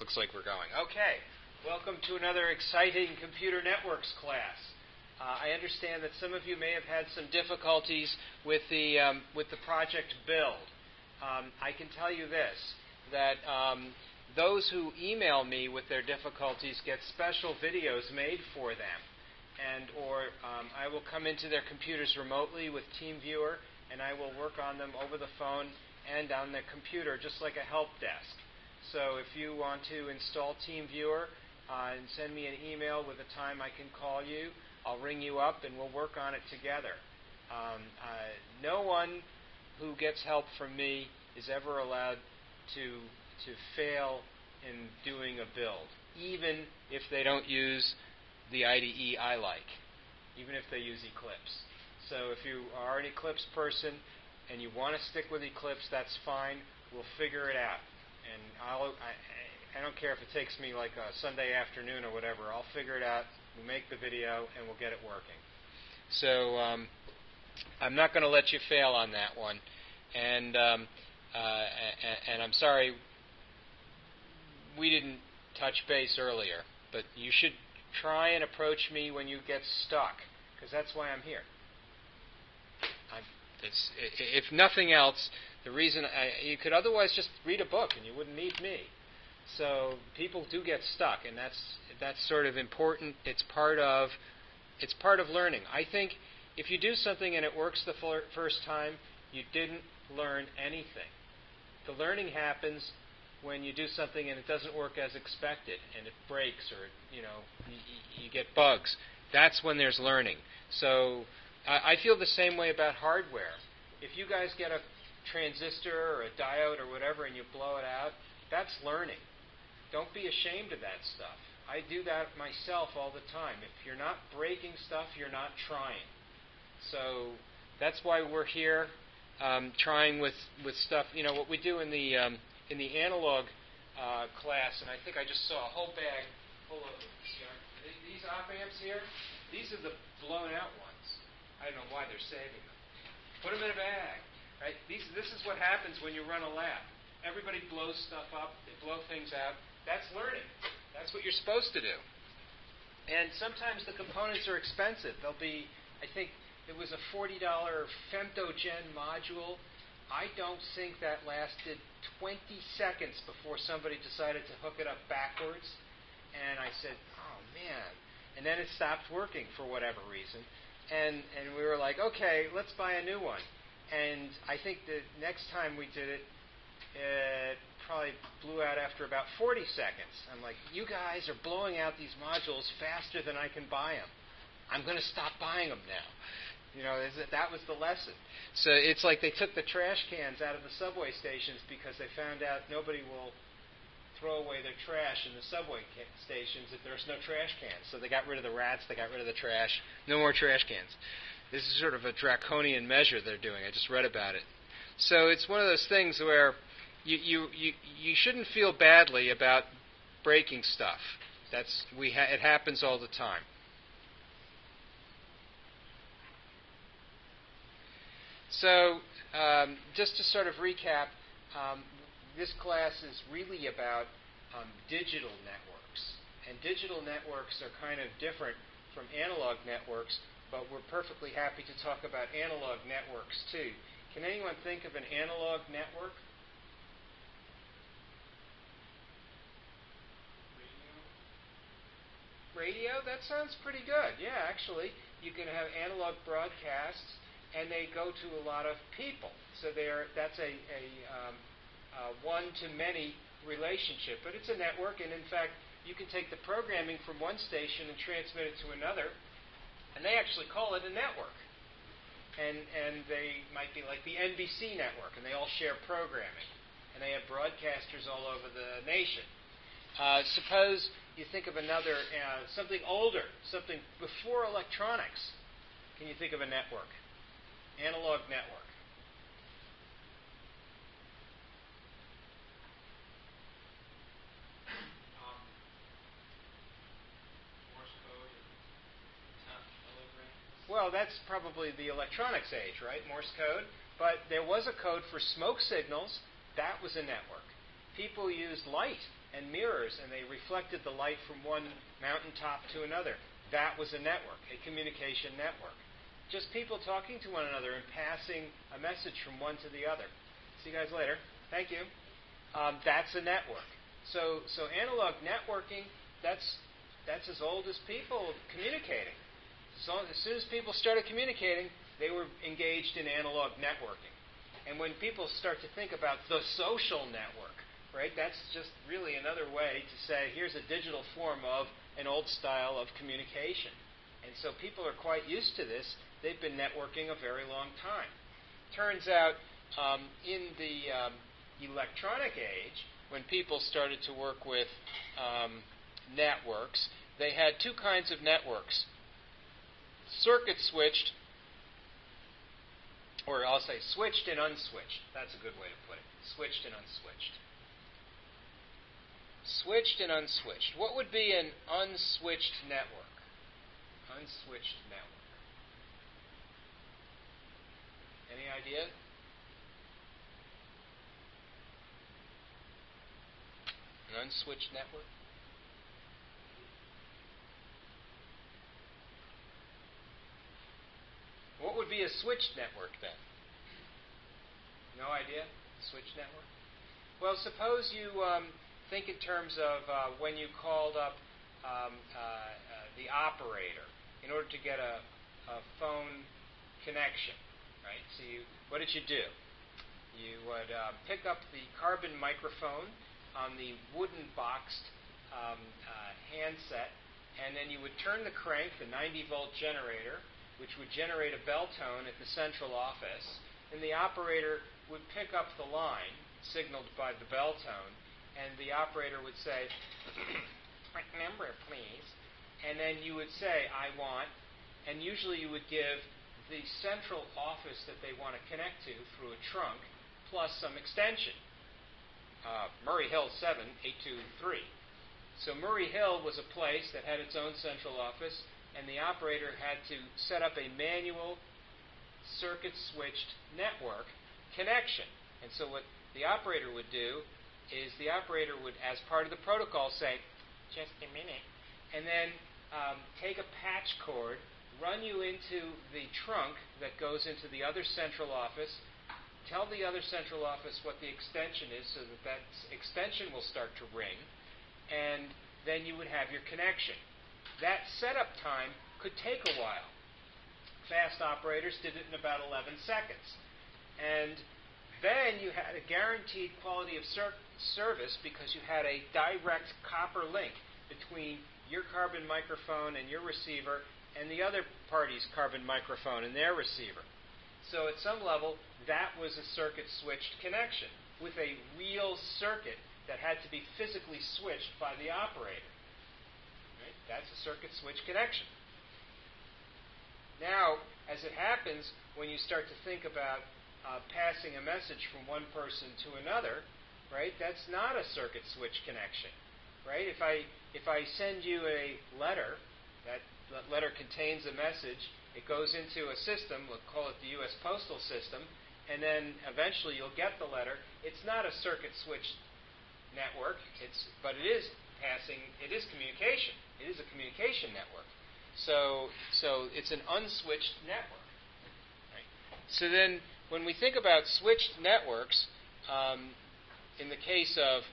Looks like we're going. Okay, welcome to another exciting computer networks class. I understand that some of you may have had some difficulties with the project build. I can tell you this, that those who email me with their difficulties get special videos made for them. Or I will come into their computers remotely with TeamViewer, and I will work on them over the phone and on the computer, just like a help desk. So if you want to install TeamViewer and send me an email with a time I can call you, I'll ring you up and we'll work on it together. No one who gets help from me is ever allowed to fail in doing a build, even if they don't use the IDE I like, even if they use Eclipse. So if you are an Eclipse person and you want to stick with Eclipse, that's fine. We'll figure it out. And I don't care if it takes me like a Sunday afternoon or whatever. I'll figure it out. We'll make the video, and we'll get it working. So I'm not going to let you fail on that one. And I'm sorry we didn't touch base earlier. But you should try and approach me when you get stuck, because that's why I'm here. If nothing else, the reason you could otherwise just read a book and you wouldn't need me. So people do get stuck, and that's sort of important. It's part of learning. I think if you do something and it works the first time, you didn't learn anything. The learning happens when you do something and it doesn't work as expected, and it breaks, or you get bugs. That's when there's learning. So I feel the same way about hardware. If you guys get a transistor or a diode or whatever and you blow it out, that's learning. Don't be ashamed of that stuff. I do that myself all the time. If you're not breaking stuff, you're not trying. So that's why we're here trying with stuff. You know what we do in the analog class, and I think I just saw a whole bag full of them. These op amps here, these are the blown out ones. I don't know why they're saving them. Put them in a bag. Right? This is what happens when you run a lab. Everybody blows stuff up. They blow things out. That's learning. That's what you're supposed to do. And sometimes the components are expensive. They'll be, I think it was a $40 femtogen module. I don't think that lasted 20 seconds before somebody decided to hook it up backwards. And I said, oh, man. And then it stopped working for whatever reason. And we were like, okay, let's buy a new one. And I think the next time we did it, it probably blew out after about 40 seconds. I'm like, you guys are blowing out these modules faster than I can buy them. I'm going to stop buying them now. You know, that was the lesson. So it's like they took the trash cans out of the subway stations because they found out nobody will throw away their trash in the subway stations if there's no trash cans. So they got rid of the rats, they got rid of the trash. No more trash cans. This is sort of a draconian measure they're doing. I just read about it. So it's one of those things where you shouldn't feel badly about breaking stuff. It happens all the time. So just to sort of recap, this class is really about digital networks. And digital networks are kind of different from analog networks, but we're perfectly happy to talk about analog networks too. Can anyone think of an analog network? Radio? That sounds pretty good. Yeah, actually, you can have analog broadcasts, and they go to a lot of people. So that's a one-to-many relationship. But it's a network, and in fact, you can take the programming from one station and transmit it to another, and they actually call it a network. And they might be like the NBC network, and they all share programming. And they have broadcasters all over the nation. Suppose you think of another, something older, something before electronics. Can you think of a network? Analog network. Well, that's probably the electronics age, right? Morse code. But there was a code for smoke signals. That was a network. people used light and mirrors, and they reflected the light from one mountaintop to another. That was a network, a communication network. Just people talking to one another and passing a message from one to the other. See you guys later. Thank you. That's a network. So analog networking, that's as old as people communicating. So as soon as people started communicating, they were engaged in analog networking. And when people start to think about the social network, right, that's just really another way to say, here's a digital form of an old style of communication. And so people are quite used to this. They've been networking a very long time. Turns out in the electronic age, when people started to work with networks, they had two kinds of networks. Circuit switched, or I'll say switched and unswitched. That's a good way to put it. Switched and unswitched. Switched and unswitched. What would be an unswitched network? Unswitched network. Any idea? An unswitched network? What would be a switched network then? No idea? Switched network? Well, suppose you think in terms of when you called up the operator in order to get a phone connection, right? So what did you do? You would pick up the carbon microphone on the wooden boxed handset, and then you would turn the crank, the 90-volt generator, which would generate a bell tone at the central office, and the operator would pick up the line, signaled by the bell tone, and the operator would say, number, please. And then you would say, I want, and usually you would give the central office that they want to connect to through a trunk, plus some extension. Murray Hill 78223. So Murray Hill was a place that had its own central office, and the operator had to set up a manual circuit-switched network connection. And so what the operator would do is the operator would, as part of the protocol, say, just a minute, and then take a patch cord, run you into the trunk that goes into the other central office, tell the other central office what the extension is so that that extension will start to ring, and then you would have your connection. That setup time could take a while. Fast operators did it in about 11 seconds. And then you had a guaranteed quality of service because you had a direct copper link between your carbon microphone and your receiver and the other party's carbon microphone and their receiver. So at some level, that was a circuit-switched connection with a real circuit that had to be physically switched by the operator. Right? That's a circuit-switch connection. Now, as it happens, when you start to think about passing a message from one person to another, right, that's not a circuit-switch connection. Right? If I send you a letter, that letter contains a message, it goes into a system, we'll call it the U.S. Postal System, and then eventually you'll get the letter. It's not a circuit-switched network, but it is communication. It is a communication network. So it's an unswitched network. Right? So then when we think about switched networks, in the case of,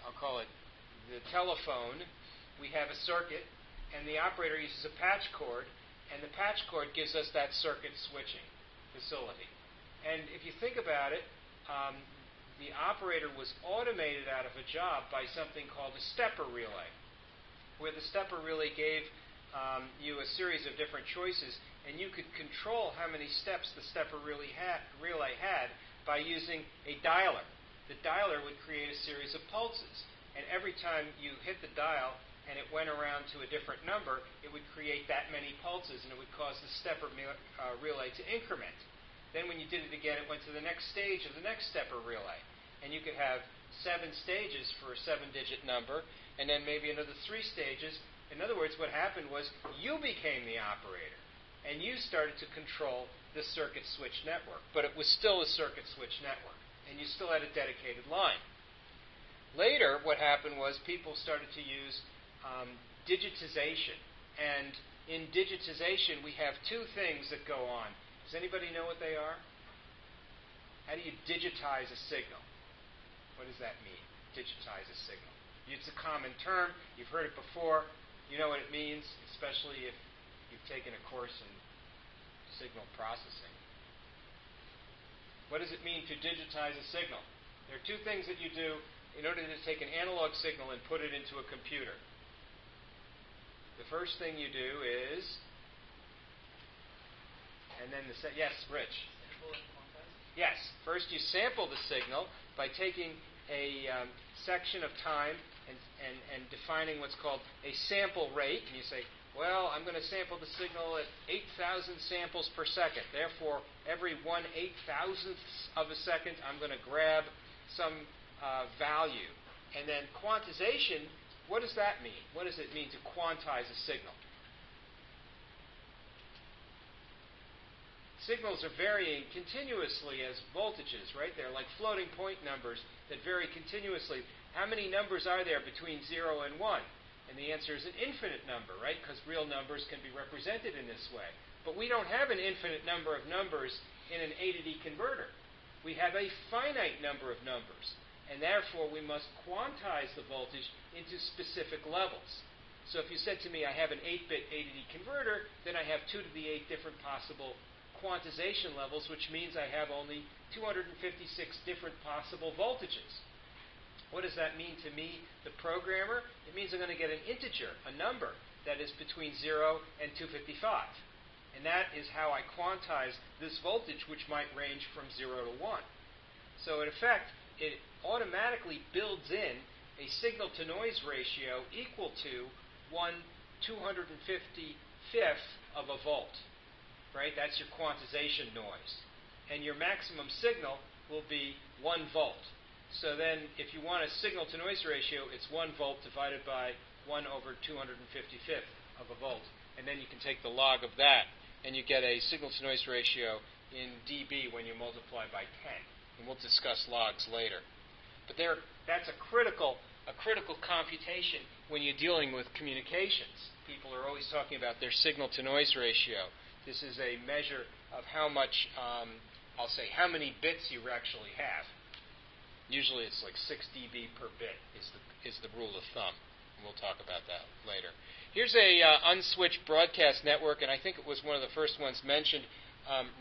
I'll call it the telephone, we have a circuit, and the operator uses a patch cord, and the patch cord gives us that circuit switching facility. And if you think about it, the operator was automated out of a job by something called a stepper relay, where the stepper relay gave you a series of different choices, and you could control how many steps the stepper relay had by using a dialer. The dialer would create a series of pulses, and every time you hit the dial and it went around to a different number, it would create that many pulses, and it would cause the stepper relay to increment. Then when you did it again, it went to the next stage of the next stepper relay. And you could have 7 stages for a 7-digit number, and then maybe another 3 stages. In other words, what happened was you became the operator, and you started to control the circuit switch network. But it was still a circuit switch network. and you still had a dedicated line. Later, what happened was people started to use digitization. And in digitization, we have two things that go on. Does anybody know what they are? How do you digitize a signal? What does that mean, digitize a signal? It's a common term. You've heard it before. You know what it means, especially if you've taken a course in signal processing. What does it mean to digitize a signal? There are two things that you do in order to take an analog signal and put it into a computer. The first thing you do is, and then yes, Rich. Sample and quantize? Yes. First you sample the signal by taking a section of time and defining what's called a sample rate. And you say, well, I'm going to sample the signal at 8,000 samples per second. Therefore, every 1/8,000th of a second, I'm going to grab some value. And then quantization, what does that mean? What does it mean to quantize a signal? Signals are varying continuously as voltages, right? They're like floating point numbers that vary continuously. How many numbers are there between 0 and 1? And the answer is an infinite number, right? Because real numbers can be represented in this way. But we don't have an infinite number of numbers in an A to D converter. We have a finite number of numbers. And therefore, we must quantize the voltage into specific levels. So if you said to me, I have an 8-bit A to D converter, then I have 2 to the 8 different possible quantization levels, which means I have only 256 different possible voltages. What does that mean to me, the programmer? It means I'm going to get an integer, a number, that is between 0 and 255. And that is how I quantize this voltage, which might range from 0 to 1. So in effect, it automatically builds in a signal-to-noise ratio equal to 1/255th of a volt. Right? That's your quantization noise. And your maximum signal will be 1 volt. So then, if you want a signal-to-noise ratio, it's 1 volt divided by 1/255th of a volt. And then you can take the log of that, and you get a signal-to-noise ratio in dB when you multiply by 10. And we'll discuss logs later. But that's a critical computation when you're dealing with communications. People are always talking about their signal-to-noise ratio. This is a measure of how much, I'll say, how many bits you actually have. Usually it's like 6 dB per bit is the rule of thumb. And we'll talk about that later. Here's a unswitched broadcast network, and I think it was one of the first ones mentioned.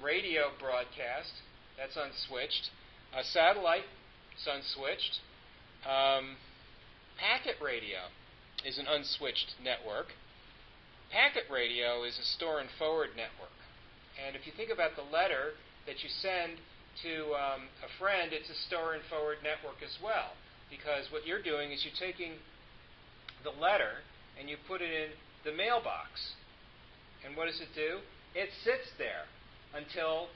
Radio broadcast, that's unswitched. Satellite, it's unswitched. Packet radio is an unswitched network. Packet radio is a store and forward network. And if you think about the letter that you send to a friend, it's a store and forward network as well. Because what you're doing is you're taking the letter and you put it in the mailbox. And what does it do? It sits there until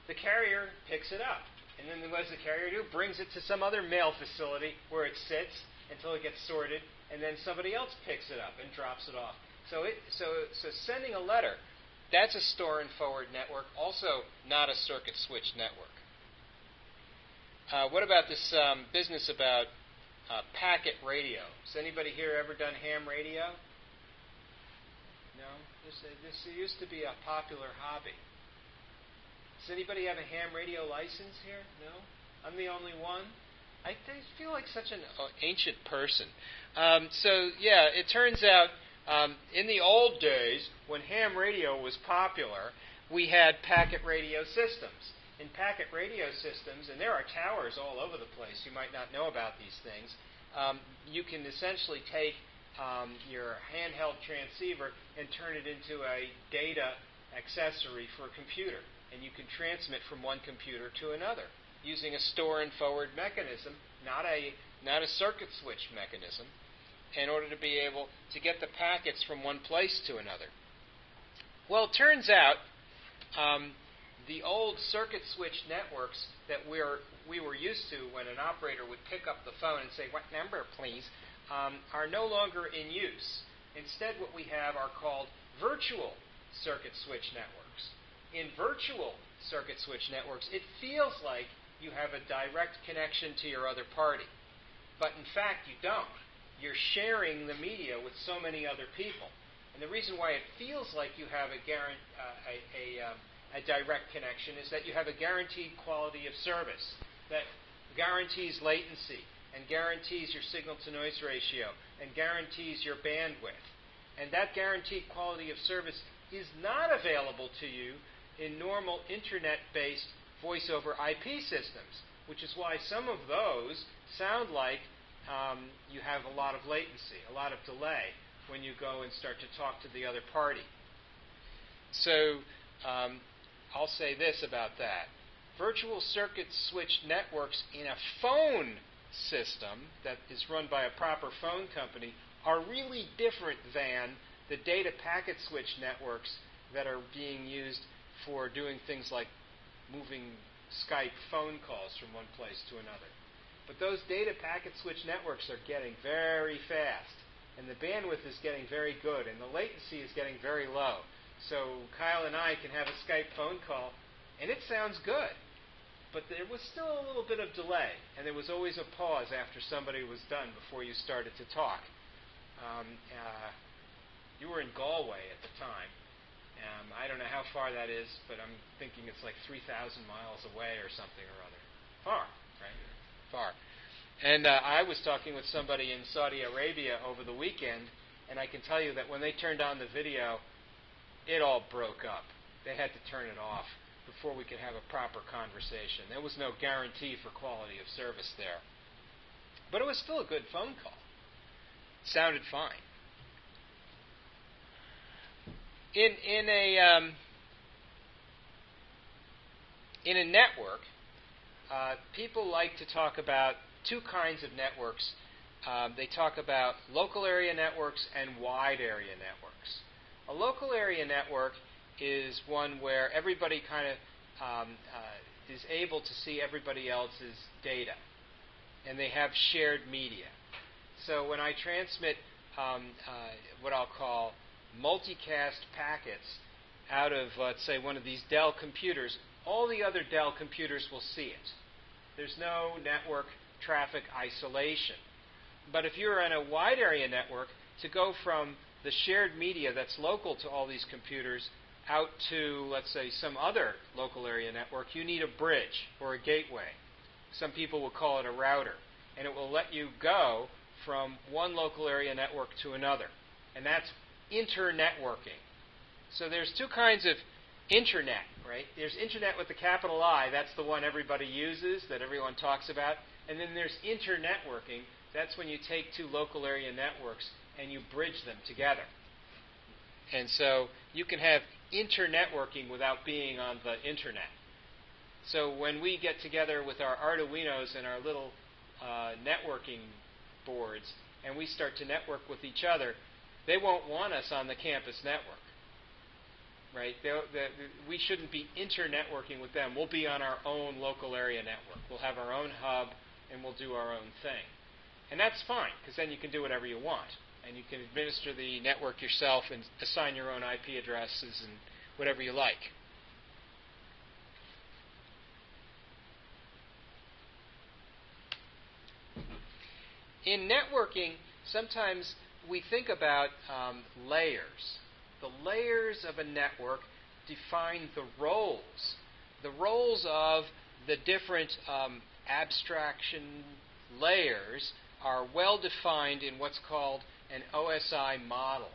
the carrier picks it up. And then what does the carrier do? Brings it to some other mail facility where it sits until it gets sorted, and then somebody else picks it up and drops it off. So sending a letter, that's a store and forward network, also not a circuit switch network. What about this business about packet radio? Has anybody here ever done ham radio? No? This used to be a popular hobby. Does anybody have a ham radio license here? No? I'm the only one? I feel like such an ancient person. It turns out in the old days, when ham radio was popular, we had packet radio systems. In packet radio systems, and there are towers all over the place, you might not know about these things, you can essentially take your handheld transceiver and turn it into a data accessory for a computer. And you can transmit from one computer to another using a store and forward mechanism, not a circuit switch mechanism, in order to be able to get the packets from one place to another. Well, it turns out the old circuit switch networks that we were used to when an operator would pick up the phone and say, "What number, please?" are no longer in use. Instead, what we have are called virtual circuit switch networks. In virtual circuit switch networks, it feels like you have a direct connection to your other party. But in fact, you don't. You're sharing the media with so many other people. And the reason why it feels like you have a direct connection is that you have a guaranteed quality of service that guarantees latency and guarantees your signal-to-noise ratio and guarantees your bandwidth. And that guaranteed quality of service is not available to you in normal internet-based voice-over IP systems, which is why some of those sound like you have a lot of latency, a lot of delay when you go and start to talk to the other party. So I'll say this about that. Virtual circuit switch networks in a phone system that is run by a proper phone company are really different than the data packet switch networks that are being used for doing things like moving Skype phone calls from one place to another. But those data packet switch networks are getting very fast, and the bandwidth is getting very good, and the latency is getting very low. So Kyle and I can have a Skype phone call, and it sounds good. But there was still a little bit of delay, and there was always a pause after somebody was done before you started to talk. You were in Galway at the time. I don't know how far that is, but I'm thinking it's like 3,000 miles away or something or other. Far, right? Far. And I was talking with somebody in Saudi Arabia over the weekend, and I can tell you that when they turned on the video, it all broke up. They had to turn it off before we could have a proper conversation. There was no guarantee for quality of service there. But it was still a good phone call. It sounded fine. In a network, people like to talk about two kinds of networks. They talk about local area networks and wide area networks. A local area network is one where everybody kind of is able to see everybody else's data, and they have shared media. So when I transmit what I'll call multicast packets out of, let's say, one of these Dell computers, all the other Dell computers will see it. There's no network traffic isolation. But if you're in a wide area network, to go from the shared media that's local to all these computers out to, let's say, some other local area network, you need a bridge or a gateway. Some people will call it a router. And it will let you go from one local area network to another. And that's internetworking. So there's two kinds of internet, right? There's internet with the capital I. That's the one everybody uses, that everyone talks about. And then there's internetworking. That's when you take two local area networks and you bridge them together. And so you can have internetworking without being on the internet. So when we get together with our Arduinos and our little networking boards and we start to network with each other, they won't want us on the campus network. Right? We shouldn't be internetworking with them. We'll be on our own local area network. We'll have our own hub and we'll do our own thing. And that's fine, because then you can do whatever you want. And you can administer the network yourself and assign your own IP addresses and whatever you like. In networking, sometimes we think about layers. The layers of a network define the roles. The roles of the different abstraction layers are well defined in what's called an OSI model.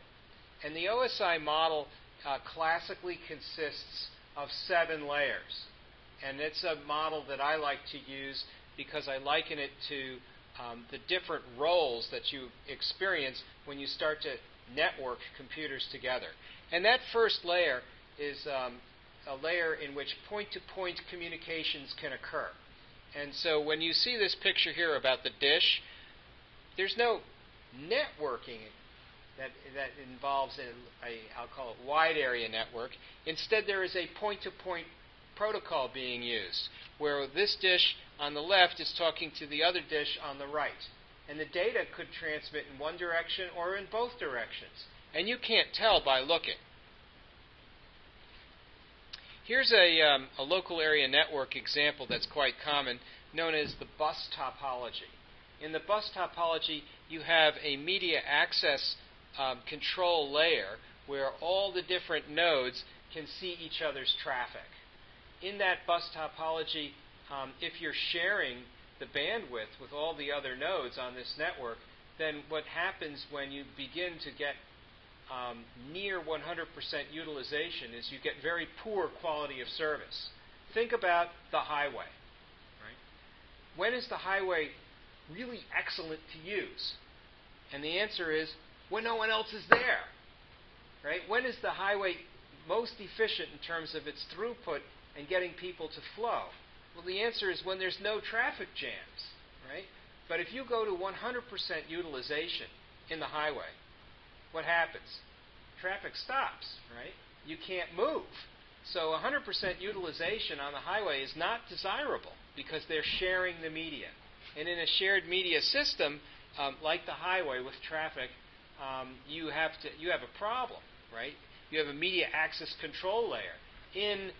And the OSI model classically consists of 7 layers. And it's a model that I like to use because I liken it to the different roles that you experience when you start to network computers together. And that first layer is a layer in which point-to-point communications can occur. And so when you see this picture here about the dish, there's no networking that involves I'll call it wide area network. Instead, there is a point-to-point protocol being used, where this dish on the left is talking to the other dish on the right. And the data could transmit in one direction or in both directions. And you can't tell by looking. Here's a local area network example that's quite common, known as the bus topology. In the bus topology, you have a media access control layer where all the different nodes can see each other's traffic. In that bus topology, if you're sharing the bandwidth with all the other nodes on this network, then what happens when you begin to get near 100% utilization is you get very poor quality of service. Think about the highway. Right? When is the highway really excellent to use? And the answer is when no one else is there. Right? When is the highway most efficient in terms of its throughput and getting people to flow? Well, the answer is when there's no traffic jams. Right? But if you go to 100% utilization in the highway, what happens? Traffic stops, right? You can't move. So 100% utilization on the highway is not desirable because they're sharing the media. And in a shared media system, like the highway with traffic, you have a problem, right? You have a media access control layer. In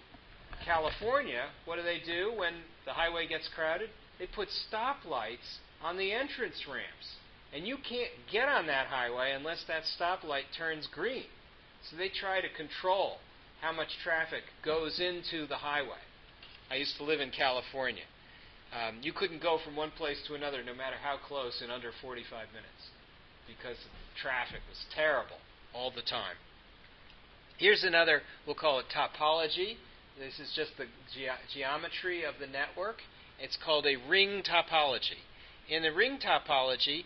California, what do when the highway gets crowded? They put stoplights on the entrance ramps. And you can't get on that highway unless that stoplight turns green. So they try to control how much traffic goes into the highway. I used to live in California. You couldn't go from one place to another, no matter how close, in under 45 minutes because traffic was terrible all the time. Here's another, we'll call it topology. This is just the geometry of the network. It's called a ring topology. In the ring topology,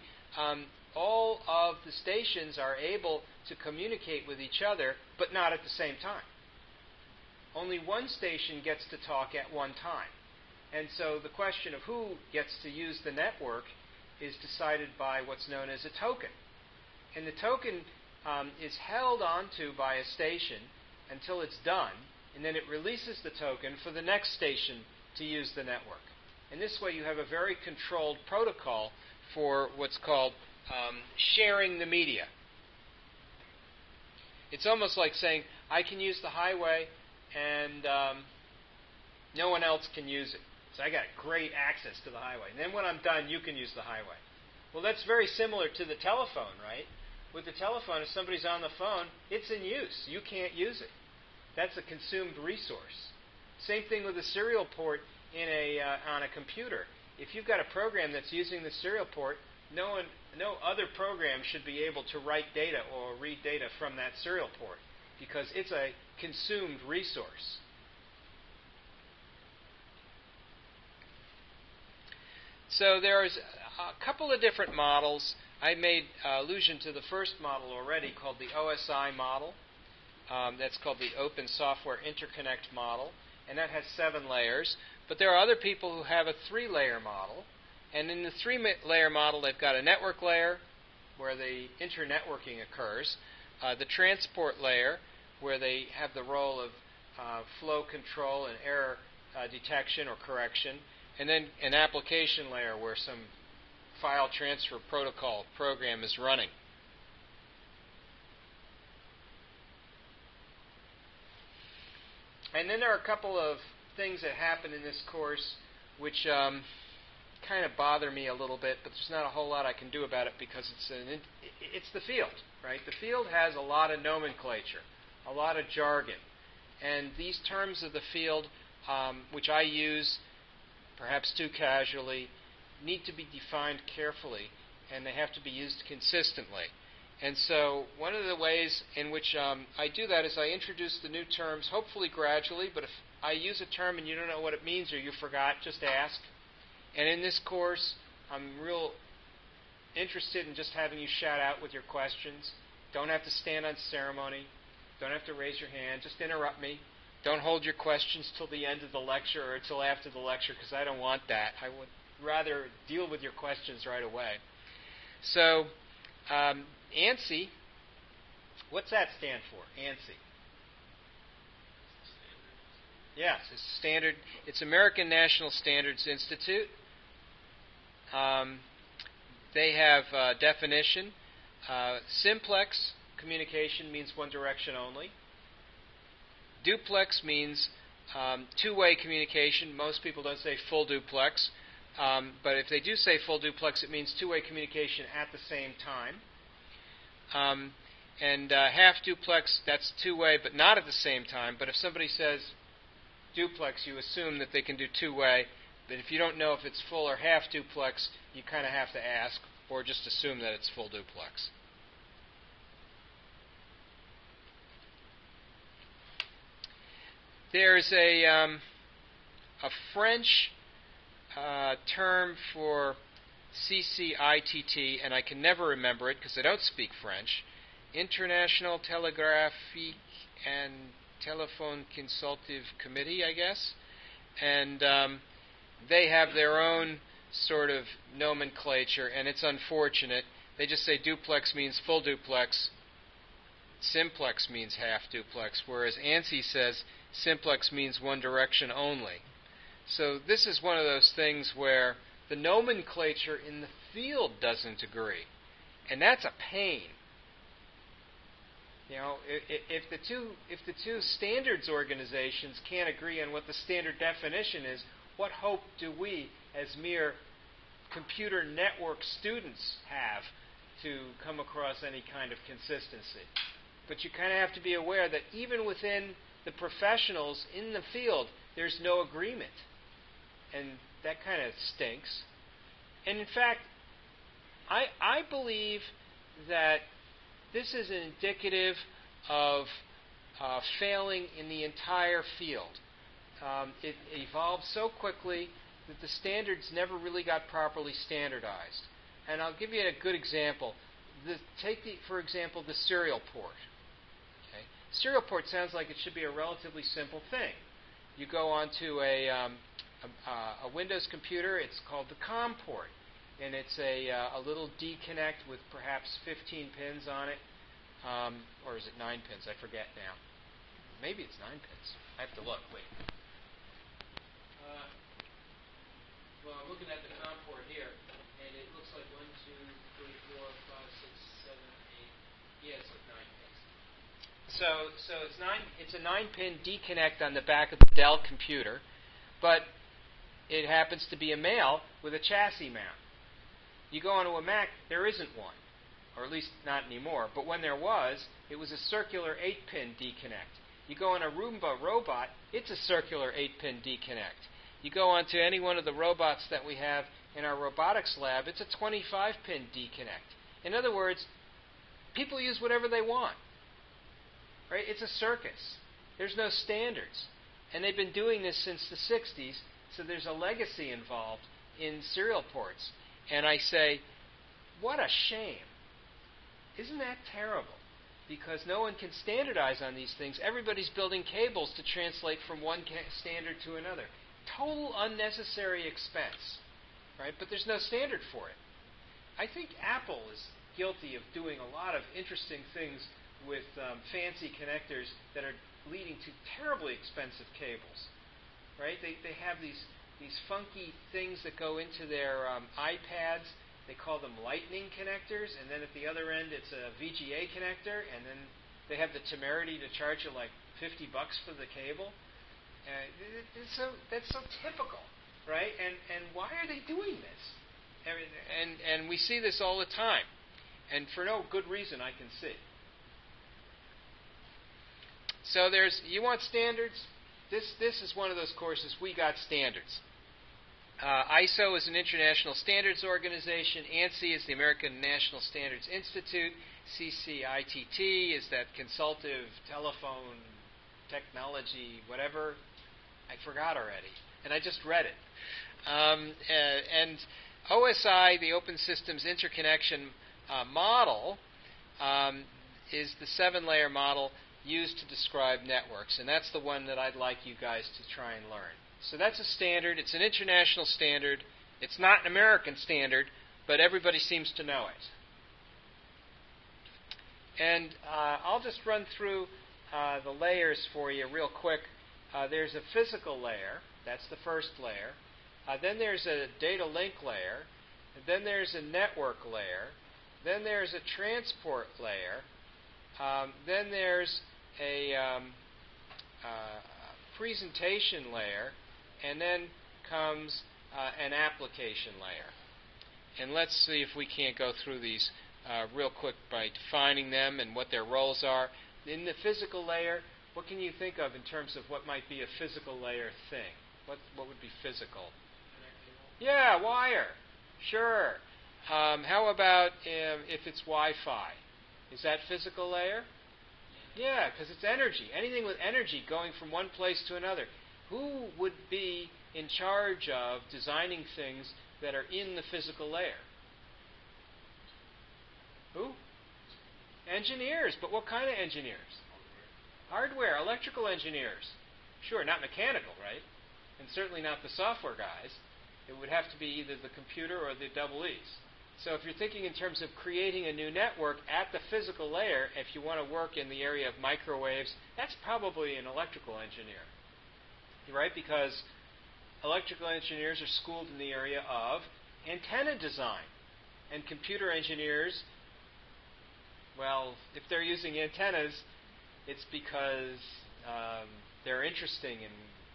all of the stations are able to communicate with each other, but not at the same time. Only one station gets to talk at one time. And so the question of who gets to use the network is decided by what's known as a token. And the token is held onto by a station until it's done, and then it releases the token for the next station to use the network. And this way you have a very controlled protocol for what's called sharing the media. It's almost like saying, I can use the highway and no one else can use it. So I got great access to the highway. And then when I'm done, you can use the highway. Well, that's very similar to the telephone, right? With the telephone, if somebody's on the phone, it's in use. You can't use it. That's a consumed resource. Same thing with a serial port on a computer. If you've got a program that's using the serial port, no other program should be able to write data or read data from that serial port because it's a consumed resource. So there's a couple of different models. I made allusion to the first model already called the OSI model. That's called the Open Software Interconnect model, and that has 7 layers. But there are other people who have a 3-layer model. And in the 3-layer model, they've got a network layer where the internetworking occurs, the transport layer where they have the role of flow control and error detection or correction, and then an application layer where some file transfer protocol program is running. And then there are a couple of things that happen in this course which kind of bother me a little bit, but there's not a whole lot I can do about it because it's the field, right? The field has a lot of nomenclature, a lot of jargon, and these terms of the field, which I use perhaps too casually, need to be defined carefully, and they have to be used consistently. And so one of the ways in which I do that is I introduce the new terms, hopefully gradually, but if I use a term and you don't know what it means or you forgot, just ask. And in this course, I'm real interested in just having you shout out with your questions. Don't have to stand on ceremony. Don't have to raise your hand. Just interrupt me. Don't hold your questions till the end of the lecture or till after the lecture because I don't want that. I would rather deal with your questions right away. So, ANSI, what's that stand for? ANSI. Yes, it's standard. It's American National Standards Institute. They have definition. Simplex communication means one direction only. Duplex means Two-way communication, most people don't say full duplex, but if they do say full duplex, it means two-way communication at the same time. And half duplex, that's two-way, but not at the same time. But if somebody says duplex, you assume that they can do two-way. But if you don't know if it's full or half duplex, you kind of have to ask, or just assume that it's full duplex. There's a French term for IACTChapter, and I can never remember it because I don't speak French. International Telegraphic and Telephone Consultative Committee, I guess. And they have their own sort of nomenclature, and it's unfortunate. They just say duplex means full duplex, simplex means half duplex, whereas ANSI says simplex means one direction only. So this is one of those things where the nomenclature in the field doesn't agree, and that's a pain. You know, if the two standards organizations can't agree on what the standard definition is, what hope do we, as mere computer network students, have to come across any kind of consistency? But you kind of have to be aware that even within the professionals in the field, there's no agreement. And that kind of stinks. And in fact, I believe that this is indicative of failing in the entire field. It evolved so quickly that the standards never really got properly standardized. And I'll give you a good example. For example, the serial port. Okay? Serial port sounds like it should be a relatively simple thing. You go onto a Windows computer, it's called the COM port. And it's a little D-connect with perhaps 15 pins on it. Or is it 9 pins? I forget now. Maybe it's 9 pins. I have to look. Wait. Well, I'm looking at the COM port here, and it looks like 1, 2, 3, 4, 5, 6, 7, 8. Yeah, it's like 9 pins. So it's a 9-pin D-connect on the back of the Dell computer, but it happens to be a male with a chassis mount. You go onto a Mac, there isn't one, or at least not anymore. But when there was, it was a circular 8-pin D-connect. You go on a Roomba robot, it's a circular 8-pin D-connect. You go onto any one of the robots that we have in our robotics lab, it's a 25-pin D-connect. In other words, people use whatever they want. Right? It's a circus. There's no standards. And they've been doing this since the 60s, so there's a legacy involved in serial ports. And I say, what a shame. Isn't that terrible? Because no one can standardize on these things. Everybody's building cables to translate from one standard to another. Total unnecessary expense. Right? But there's no standard for it. I think Apple is guilty of doing a lot of interesting things with fancy connectors that are leading to terribly expensive cables. Right? They have these funky things that go into their iPads. They call them lightning connectors, and then at the other end it's a VGA connector, and then they have the temerity to charge you like $50 for the cable. That's so typical, right? And why are they doing this? And we see this all the time, and for no good reason I can see. So you want standards? This is one of those courses. We got standards. ISO is an international standards organization. ANSI is the American National Standards Institute. IACTChapter is that consultative telephone technology, whatever. I forgot already. And I just read it. And OSI, the Open Systems Interconnection Model, is the 7-layer model used to describe networks. And that's the one that I'd like you guys to try and learn. So that's a standard. It's an international standard. It's not an American standard, but everybody seems to know it. And I'll just run through the layers for you real quick. There's a physical layer. That's the first layer. Then there's a data link layer. Then there's a network layer. Then there's a transport layer. Then there's a presentation layer, and then comes an application layer. And let's see if we can't go through these real quick by defining them and what their roles are. In the physical layer, what can you think of in terms of what might be a physical layer thing? What would be physical? Yeah, wire. Sure. How about if it's Wi-Fi? Is that physical layer? Yeah, because it's energy. Anything with energy going from one place to another. Who would be in charge of designing things that are in the physical layer? Who? Engineers. But what kind of engineers? Hardware, electrical engineers. Sure, not mechanical, right? And certainly not the software guys. It would have to be either the computer or the double E's. So if you're thinking in terms of creating a new network at the physical layer, if you want to work in the area of microwaves, that's probably an electrical engineer. Right? Because electrical engineers are schooled in the area of antenna design. And computer engineers, well, if they're using antennas, it's because they're interesting in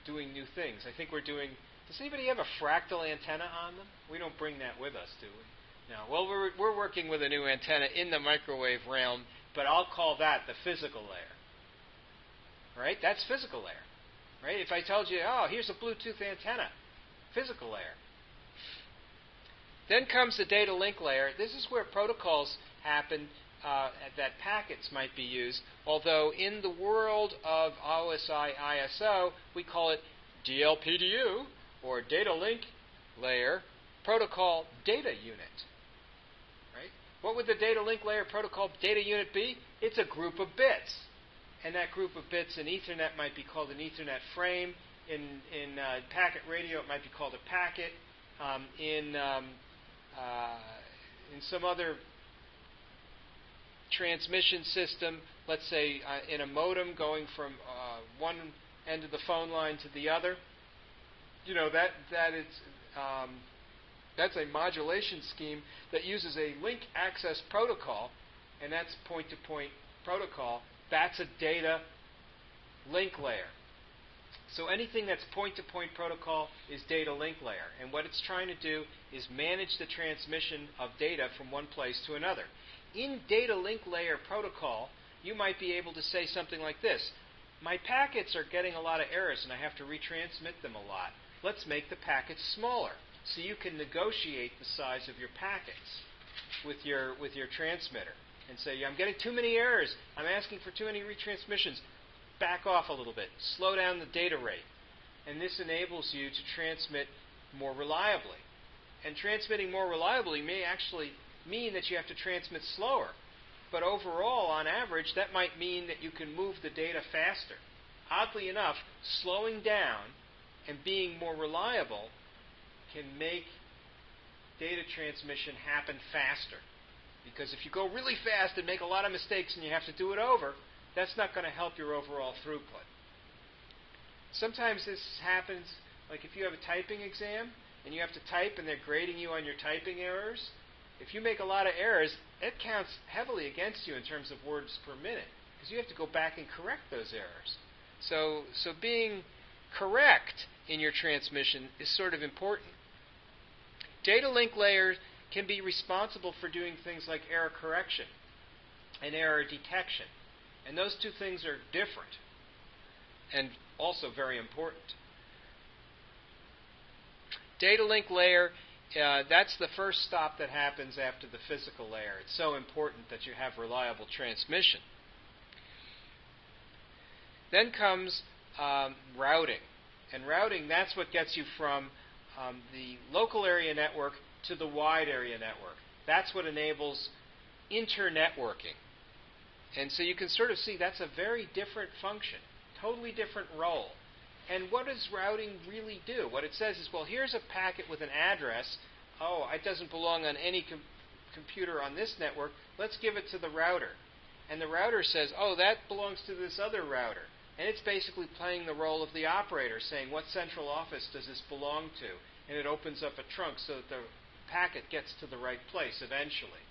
doing new things. I think we're doing... Does anybody have a fractal antenna on them? We don't bring that with us, do we? No. Well, we're working with a new antenna in the microwave realm, but I'll call that the physical layer. Right? That's physical layer. Right? If I told you, oh, here's a Bluetooth antenna, physical layer. Then comes the data link layer. This is where protocols happen that packets might be used, although in the world of OSI ISO, we call it DLPDU, or data link layer protocol data unit. Right? What would the data link layer protocol data unit be? It's a group of bits. And that group of bits in Ethernet might be called an Ethernet frame. In packet radio, it might be called a packet. In some other transmission system, let's say in a modem going from one end of the phone line to the other, you know, that's a modulation scheme that uses a link access protocol, and that's point-to-point protocol. That's a data link layer. So anything that's point-to-point protocol is data link layer. And what it's trying to do is manage the transmission of data from one place to another. In data link layer protocol, you might be able to say something like this. My packets are getting a lot of errors and I have to retransmit them a lot. Let's make the packets smaller so you can negotiate the size of your packets with your transmitter and say, I'm getting too many errors. I'm asking for too many retransmissions. Back off a little bit. Slow down the data rate. And this enables you to transmit more reliably. And transmitting more reliably may actually mean that you have to transmit slower. But overall, on average, that might mean that you can move the data faster. Oddly enough, slowing down and being more reliable can make data transmission happen faster. Because if you go really fast and make a lot of mistakes and you have to do it over, that's not going to help your overall throughput. Sometimes this happens, like if you have a typing exam and you have to type and they're grading you on your typing errors. If you make a lot of errors, it counts heavily against you in terms of words per minute because you have to go back and correct those errors. So being correct in your transmission is sort of important. Data link layers can be responsible for doing things like error correction and error detection. And those two things are different and also very important. Data link layer, that's the first stop that happens after the physical layer. It's so important that you have reliable transmission. Then comes routing. And routing, that's what gets you from the local area network to the wide area network. That's what enables internetworking. And so you can sort of see that's a very different function, totally different role. And what does routing really do? What it says is, well, here's a packet with an address. Oh, it doesn't belong on any computer on this network. Let's give it to the router. And the router says, oh, that belongs to this other router. And it's basically playing the role of the operator, saying, what central office does this belong to? And it opens up a trunk so that the packet gets to the right place eventually.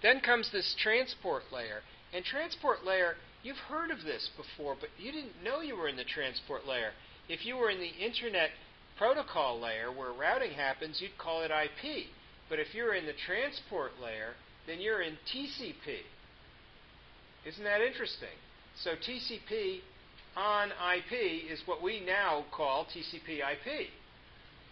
Then comes this transport layer. And transport layer You've heard of this before, but you didn't know you were in the transport layer. If you were in the Internet protocol layer where routing happens, you'd call it IP. But if you're in the transport layer, then you're in TCP. Isn't that interesting? So TCP on IP is what we now call TCP/IP.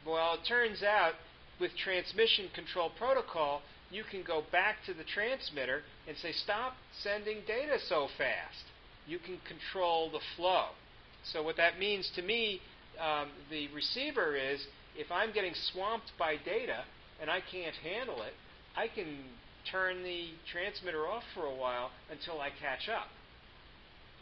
Well, it turns out with transmission control protocol, you can go back to the transmitter and say, stop sending data so fast. You can control the flow. So what that means to me, the receiver is, if I'm getting swamped by data and I can't handle it, I can turn the transmitter off for a while until I catch up.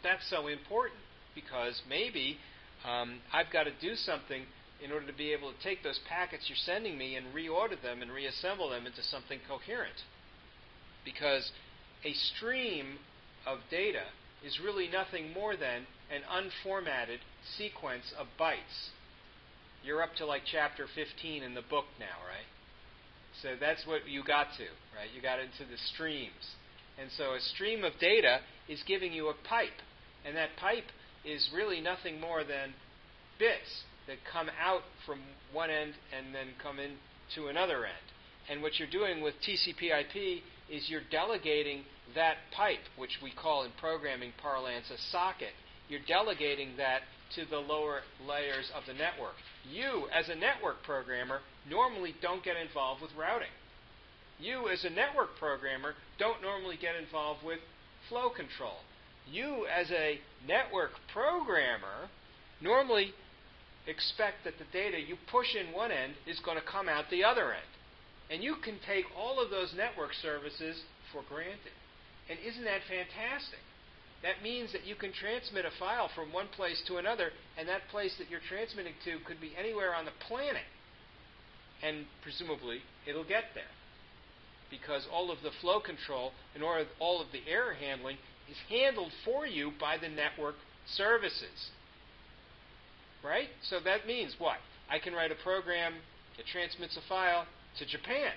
That's so important because maybe I've got to do something in order to be able to take those packets you're sending me and reorder them and reassemble them into something coherent. Because a stream of data is really nothing more than an unformatted sequence of bytes. You're up to like chapter 15 in the book now, right? So that's what you got to, right? You got into the streams. And so a stream of data is giving you a pipe. And that pipe is really nothing more than bits that come out from one end and then come into another end. And what you're doing with TCP/IP is you're delegating that pipe, which we call in programming parlance a socket. You're delegating that to the lower layers of the network. You, as a network programmer, normally don't get involved with routing. You, as a network programmer, don't normally get involved with flow control. You, as a network programmer, normally expect that the data you push in one end is going to come out the other end. And you can take all of those network services for granted. And isn't that fantastic? That means that you can transmit a file from one place to another, and that place that you're transmitting to could be anywhere on the planet. And presumably, it'll get there. Because all of the flow control and all of the error handling is handled for you by the network services. Right? So that means what? I can write a program that transmits a file to Japan.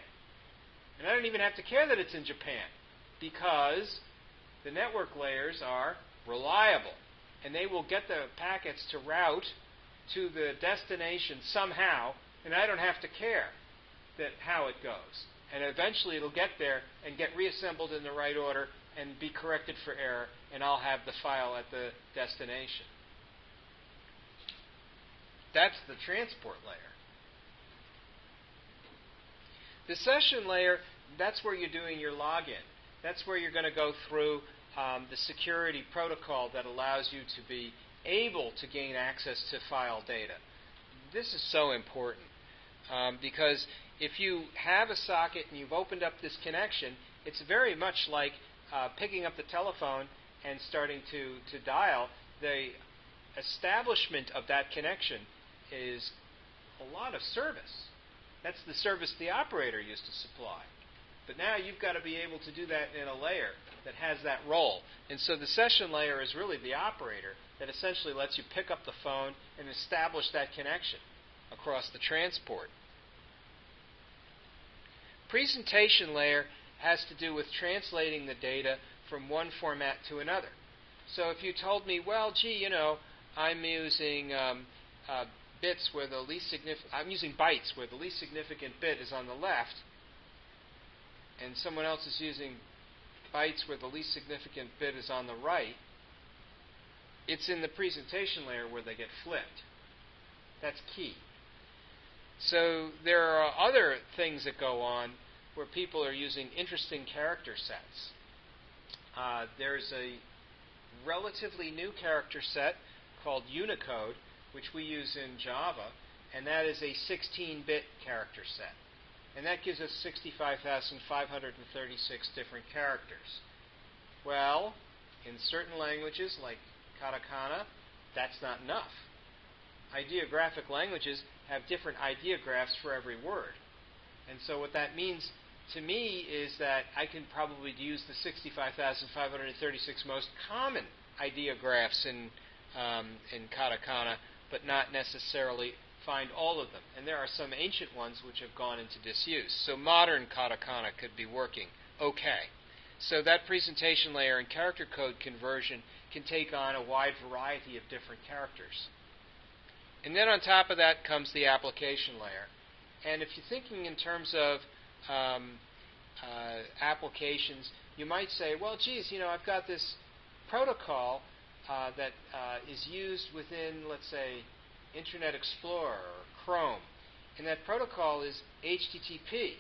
And I don't even have to care that it's in Japan, because the network layers are reliable. And they will get the packets to route to the destination somehow, and I don't have to care how it goes. And eventually it'll get there and get reassembled in the right order and be corrected for error, and I'll have the file at the destination. That's the transport layer. The session layer, that's where you're doing your login. That's where you're going to go through the security protocol that allows you to be able to gain access to file data. This is so important because if you have a socket and you've opened up this connection, it's very much like picking up the telephone and starting to dial. The establishment of that connection is a lot of service. That's the service the operator used to supply. But now you've got to be able to do that in a layer that has that role. And so the session layer is really the operator that essentially lets you pick up the phone and establish that connection across the transport. Presentation layer has to do with translating the data from one format to another. So if you told me, well, gee, I'm using bits where the least I'm using bytes where the least significant bit is on the left, and someone else is using bytes where the least significant bit is on the right, it's in the presentation layer where they get flipped. That's key. So there are other things that go on where people are using interesting character sets. There's a relatively new character set called Unicode, which we use in Java, and that is a 16-bit character set. And that gives us 65,536 different characters. Well, in certain languages like katakana, that's not enough. Ideographic languages have different ideographs for every word. And so what that means to me is that I can probably use the 65,536 most common ideographs in katakana, but not necessarily find all of them. And there are some ancient ones which have gone into disuse. So modern katakana could be working okay. So that presentation layer and character code conversion can take on a wide variety of different characters. And then on top of that comes the application layer. And if you're thinking in terms of applications, you might say, well, geez, I've got this protocol that is used within, let's say, Internet Explorer or Chrome. And that protocol is HTTP,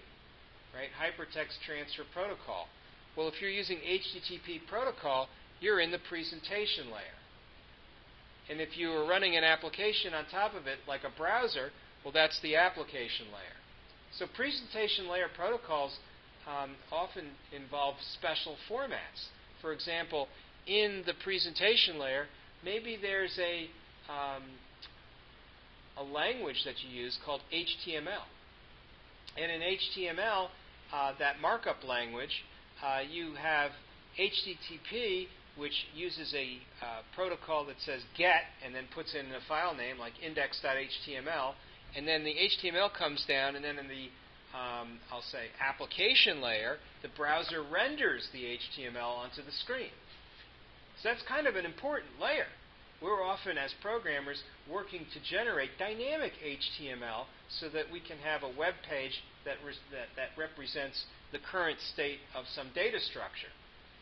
right? Hypertext Transfer Protocol. Well, if you're using HTTP protocol, you're in the presentation layer. And if you are running an application on top of it, like a browser, well, that's the application layer. So presentation layer protocols often involve special formats. For example, in the presentation layer, maybe there's a language that you use called HTML. And in HTML, that markup language, you have HTTP, which uses a protocol that says get and then puts in a file name like index.html, and then the HTML comes down, and then in the I'll say application layer, the browser renders the HTML onto the screen. So that's kind of an important layer. We're often, as programmers, working to generate dynamic HTML so that we can have a web page that represents the current state of some data structure,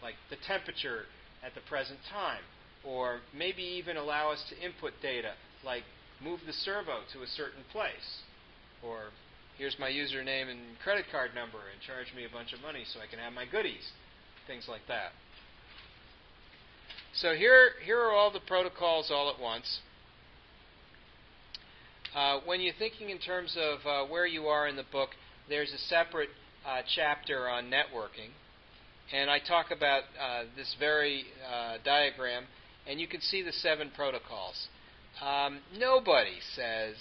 like the temperature at the present time, or maybe even allow us to input data, like move the servo to a certain place, or here's my username and credit card number and charge me a bunch of money so I can have my goodies, things like that. So here are all the protocols all at once. When you're thinking in terms of where you are in the book, there's a separate chapter on networking. And I talk about this very diagram, and you can see the 7 protocols. Nobody says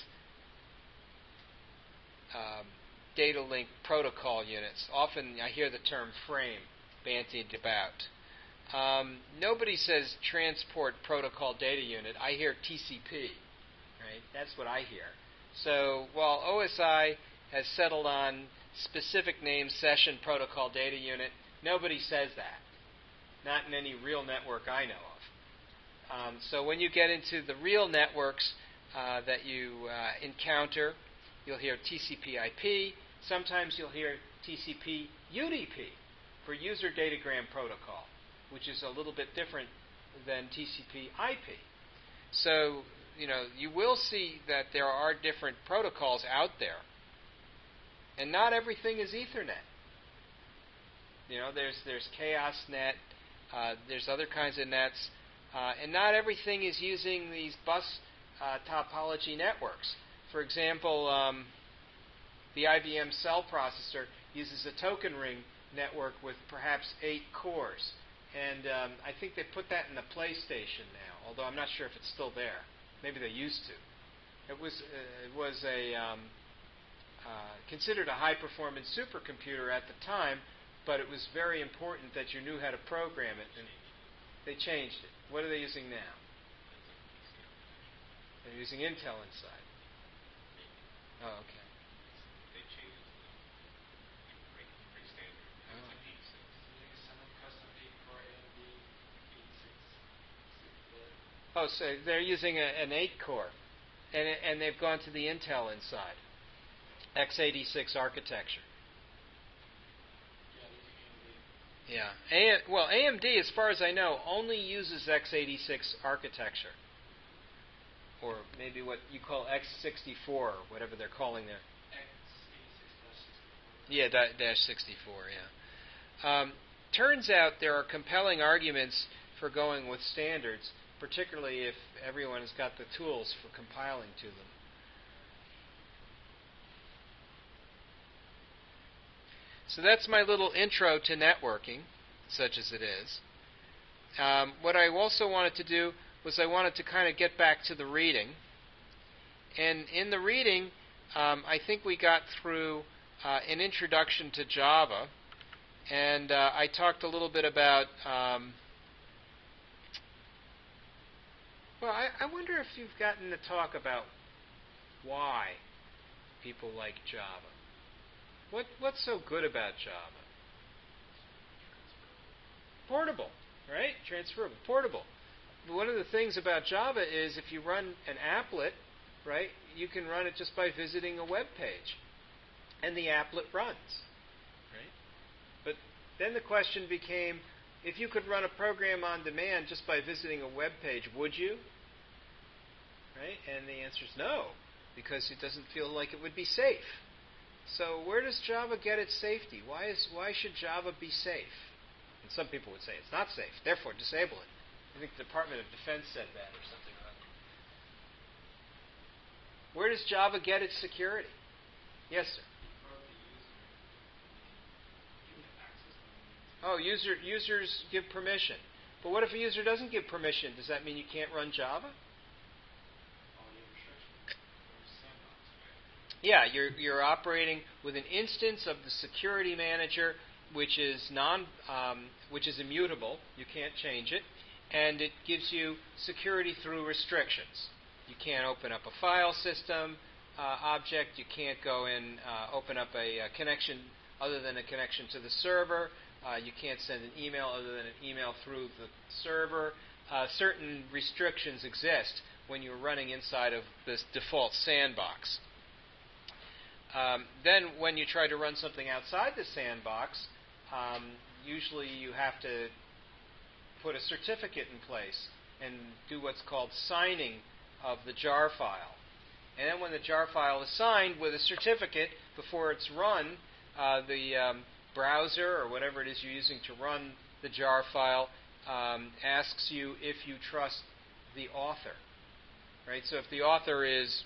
data link protocol units. Often I hear the term frame bandied about. Nobody says transport protocol data unit. I hear TCP, right? That's what I hear. So while OSI has settled on specific name session protocol data unit, nobody says that. Not in any real network I know of. So when you get into the real networks that you encounter, you'll hear TCP/IP. Sometimes you'll hear TCP/UDP for user datagram protocol, which is a little bit different than TCP/IP. So, you will see that there are different protocols out there. And not everything is Ethernet. There's ChaosNet, there's other kinds of nets, and not everything is using these bus topology networks. For example, the IBM cell processor uses a token ring network with perhaps 8 cores. And I think they put that in the PlayStation now, although I'm not sure if it's still there. Maybe they used to. It was considered a high-performance supercomputer at the time, but it was very important that you knew how to program it. And they changed it. What are they using now? They're using Intel inside. Oh, okay. They changed it to pretty standard. Oh. Oh, so they're using an 8-core, and they've gone to the Intel inside, x86 architecture. Yeah. AMD, as far as I know, only uses x86 architecture, or maybe what you call x64, or whatever they're calling their. x86-64. Yeah, -64. Yeah. Turns out there are compelling arguments for going with standards, particularly if everyone has got the tools for compiling to them. So that's my little intro to networking, such as it is. What I also wanted to do was I wanted to kind of get back to the reading. And in the reading, I think we got through an introduction to Java, and I talked a little bit about well, I wonder if you've gotten to talk about why people like Java. What's so good about Java? Portable, right? Transferable, portable. one of the things about Java is if you run an applet, right, you can run it just by visiting a web page, and the applet runs, right? But then the question became, if you could run a program on demand just by visiting a web page, would you? Right? And the answer is no, because it doesn't feel like it would be safe. So where does Java get its safety? Why should Java be safe? And some people would say it's not safe, therefore disable it. I think the Department of Defense said that or something or other. Where does Java get its security? Yes, sir. Oh, users give permission. But what if a user doesn't give permission? Does that mean you can't run Java? Yeah, you're operating with an instance of the security manager, which is immutable. You can't change it, and it gives you security through restrictions. You can't open up a file system object. You can't go in open up a connection other than a connection to the server. You can't send an email other than an email through the server. Certain restrictions exist when you're running inside of this default sandbox. Then when you try to run something outside the sandbox, usually you have to put a certificate in place and do what's called signing of the jar file. And then when the jar file is signed with a certificate, before it's run, the browser or whatever it is you're using to run the jar file asks you if you trust the author. Right? So if the author is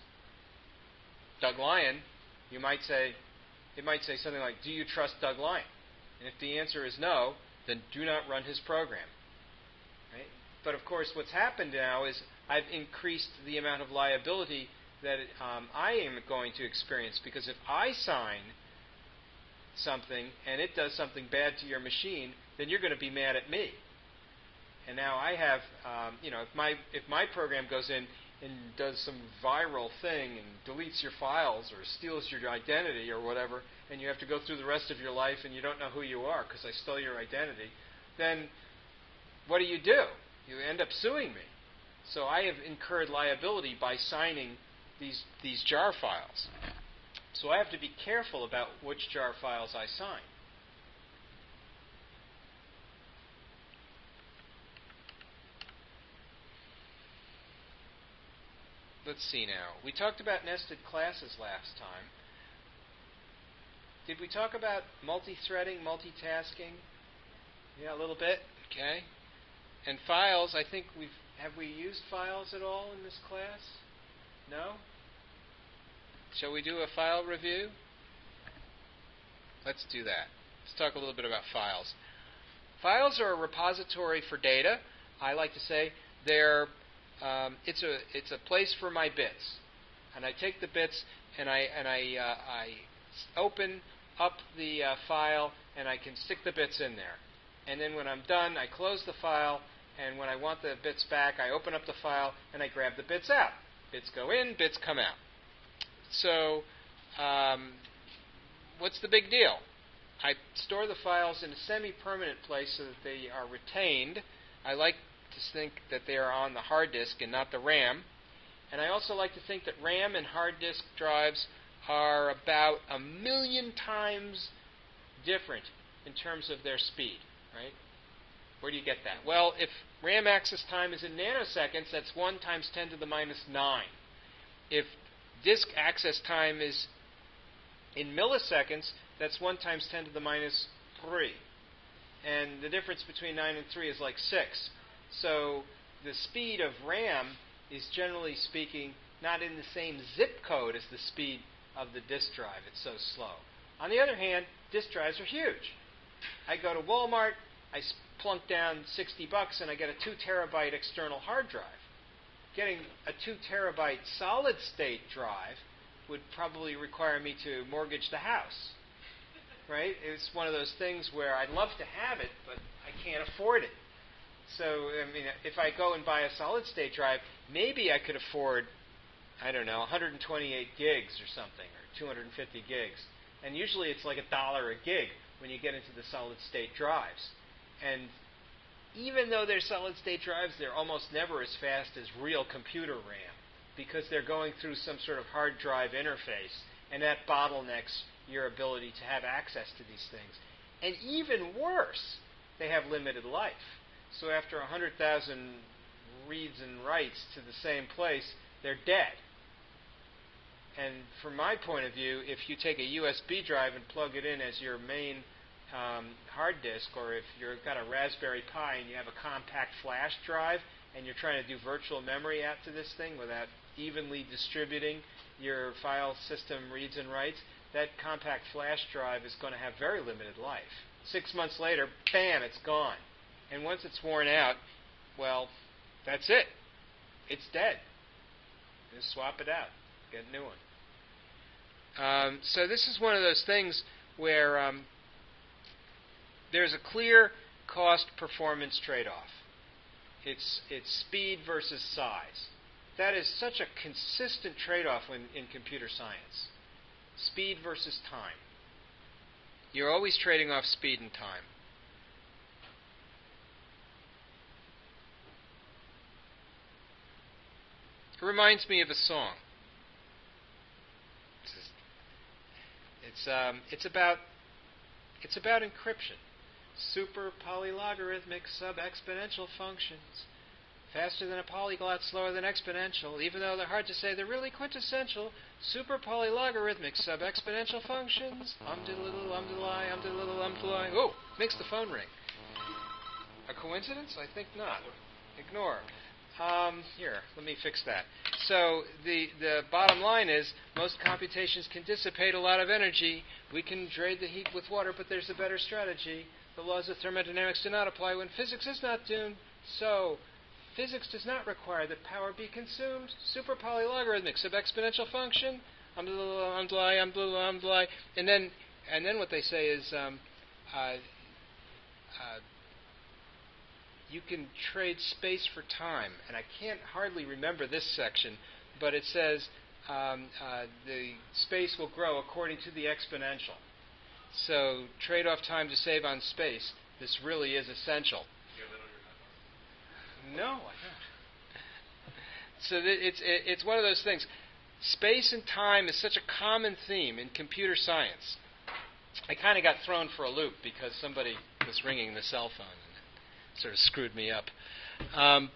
Doug Lyon, it might say something like, do you trust Doug Lyon? And if the answer is no, then do not run his program. Right? But of course, what's happened now is I've increased the amount of liability that I am going to experience, because if I sign something and it does something bad to your machine, then you're going to be mad at me. And now I have, if my program goes in and does some viral thing and deletes your files or steals your identity or whatever, and you have to go through the rest of your life and you don't know who you are because I stole your identity, then what do? You end up suing me. So I have incurred liability by signing these jar files. So I have to be careful about which jar files I sign. Let's see now. We talked about nested classes last time. Did we talk about multi-threading, multitasking? Yeah, a little bit. Okay. And files, I think have we used files at all in this class? No? Shall we do a file review? Let's do that. Let's talk a little bit about files. Files are a repository for data. I like to say it's a place for my bits, and I take the bits and I open up the file and I can stick the bits in there. And then when I'm done, I close the file, and when I want the bits back, I open up the file and I grab the bits out. Bits go in, bits come out. So what's the big deal? I store the files in a semi-permanent place so that they are retained. I like to think that they are on the hard disk and not the RAM. And I also like to think that RAM and hard disk drives are about 1 million times different in terms of their speed, right? Where do you get that? Well, if RAM access time is in nanoseconds, that's 1 times 10 to the minus 9. If disk access time is in milliseconds, that's 1 times 10 to the minus 3. And the difference between 9 and 3 is like 6. So the speed of RAM is, generally speaking, not in the same zip code as the speed of the disk drive. It's so slow. On the other hand, disk drives are huge. I go to Walmart, I plunk down $60, and I get a 2 terabyte external hard drive. Getting a 2 terabyte solid state drive would probably require me to mortgage the house. Right? It's one of those things where I'd love to have it, but I can't afford it. So, I mean, if I go and buy a solid state drive, maybe I could afford, 128 gigs or something, or 250 gigs. And usually it's like $1 a gig when you get into the solid state drives. And even though they're solid-state drives, they're almost never as fast as real computer RAM because they're going through some sort of hard drive interface, and that bottlenecks your ability to have access to these things. And even worse, they have limited life. So after 100,000 reads and writes to the same place, they're dead. And from my point of view, if you take a USB drive and plug it in as your main hard disk, or if you've got a Raspberry Pi and you have a compact flash drive and you're trying to do virtual memory out to this thing without evenly distributing your file system reads and writes, that compact flash drive is going to have very limited life. 6 months later, bam, it's gone. And once it's worn out, well, that's it. It's dead. Just swap it out. Get a new one. So this is one of those things where there's a clear cost-performance trade-off. It's speed versus size. That is such a consistent trade-off in computer science. Speed versus time. You're always trading off speed and time. It reminds me of a song. It's about encryption. Super polylogarithmic sub-exponential functions. Faster than a polyglot, slower than exponential. Even though they're hard to say, they're really quintessential. Super polylogarithmic sub-exponential functions. Um-diddle-diddle, um-diddle-I, um-diddle-diddle, um-diddle-I. Oh, makes the phone ring. A coincidence? I think not. Ignore. Here, let me fix that. So the bottom line is most computations can dissipate a lot of energy. We can trade the heat with water, but there's a better strategy. The laws of thermodynamics do not apply when physics is not tuned. So physics does not require that power be consumed. Super polylogarithmic sub-exponential function. And then what they say is you can trade space for time. And I can't hardly remember this section, but it says the space will grow according to the exponential. So trade off time to save on space. This really is essential. You have that on your No, I don't. So it's one of those things. Space and time is such a common theme in computer science. I kind of got thrown for a loop because somebody was ringing the cell phone and it sort of screwed me up.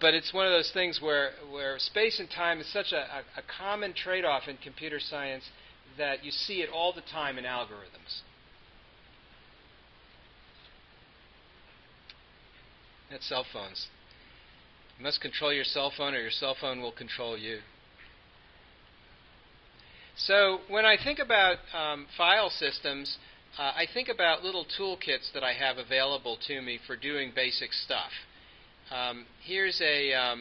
But it's one of those things where space and time is such a common trade-off in computer science that you see it all the time in algorithms. That's cell phones. You must control your cell phone or your cell phone will control you. So when I think about file systems, I think about little toolkits that I have available to me for doing basic stuff. Here's a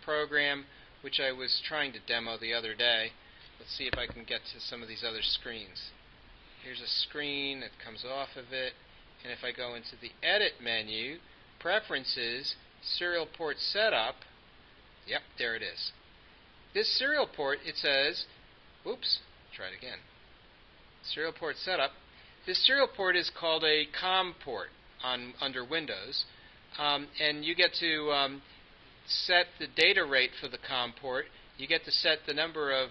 program which I was trying to demo the other day. Let's see if I can get to some of these other screens. Here's a screen that comes off of it. And if I go into the Edit menu, Preferences, Serial Port Setup, yep, there it is. This serial port, it says, oops, try it again. Serial port setup. This serial port is called a COM port under Windows, and you get to set the data rate for the COM port. You get to set the number of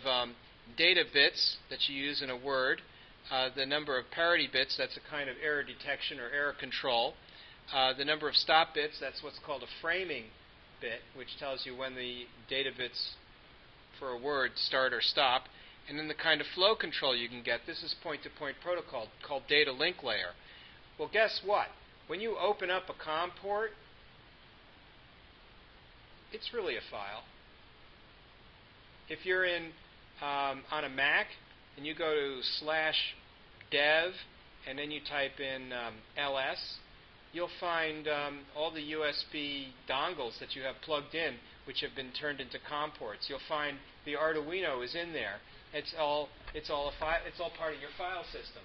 data bits that you use in a word, the number of parity bits, that's a kind of error detection or error control, the number of stop bits, that's what's called a framing bit, which tells you when the data bits for a word start or stop, and then the kind of flow control you can get. This is point-to-point protocol called data link layer. Well, guess what? When you open up a COM port, it's really a file. If you're on a Mac and you go to /dev and then you type in ls, you'll find all the USB dongles that you have plugged in, which have been turned into COM ports. You'll find the Arduino is in there. It's all part of your file system.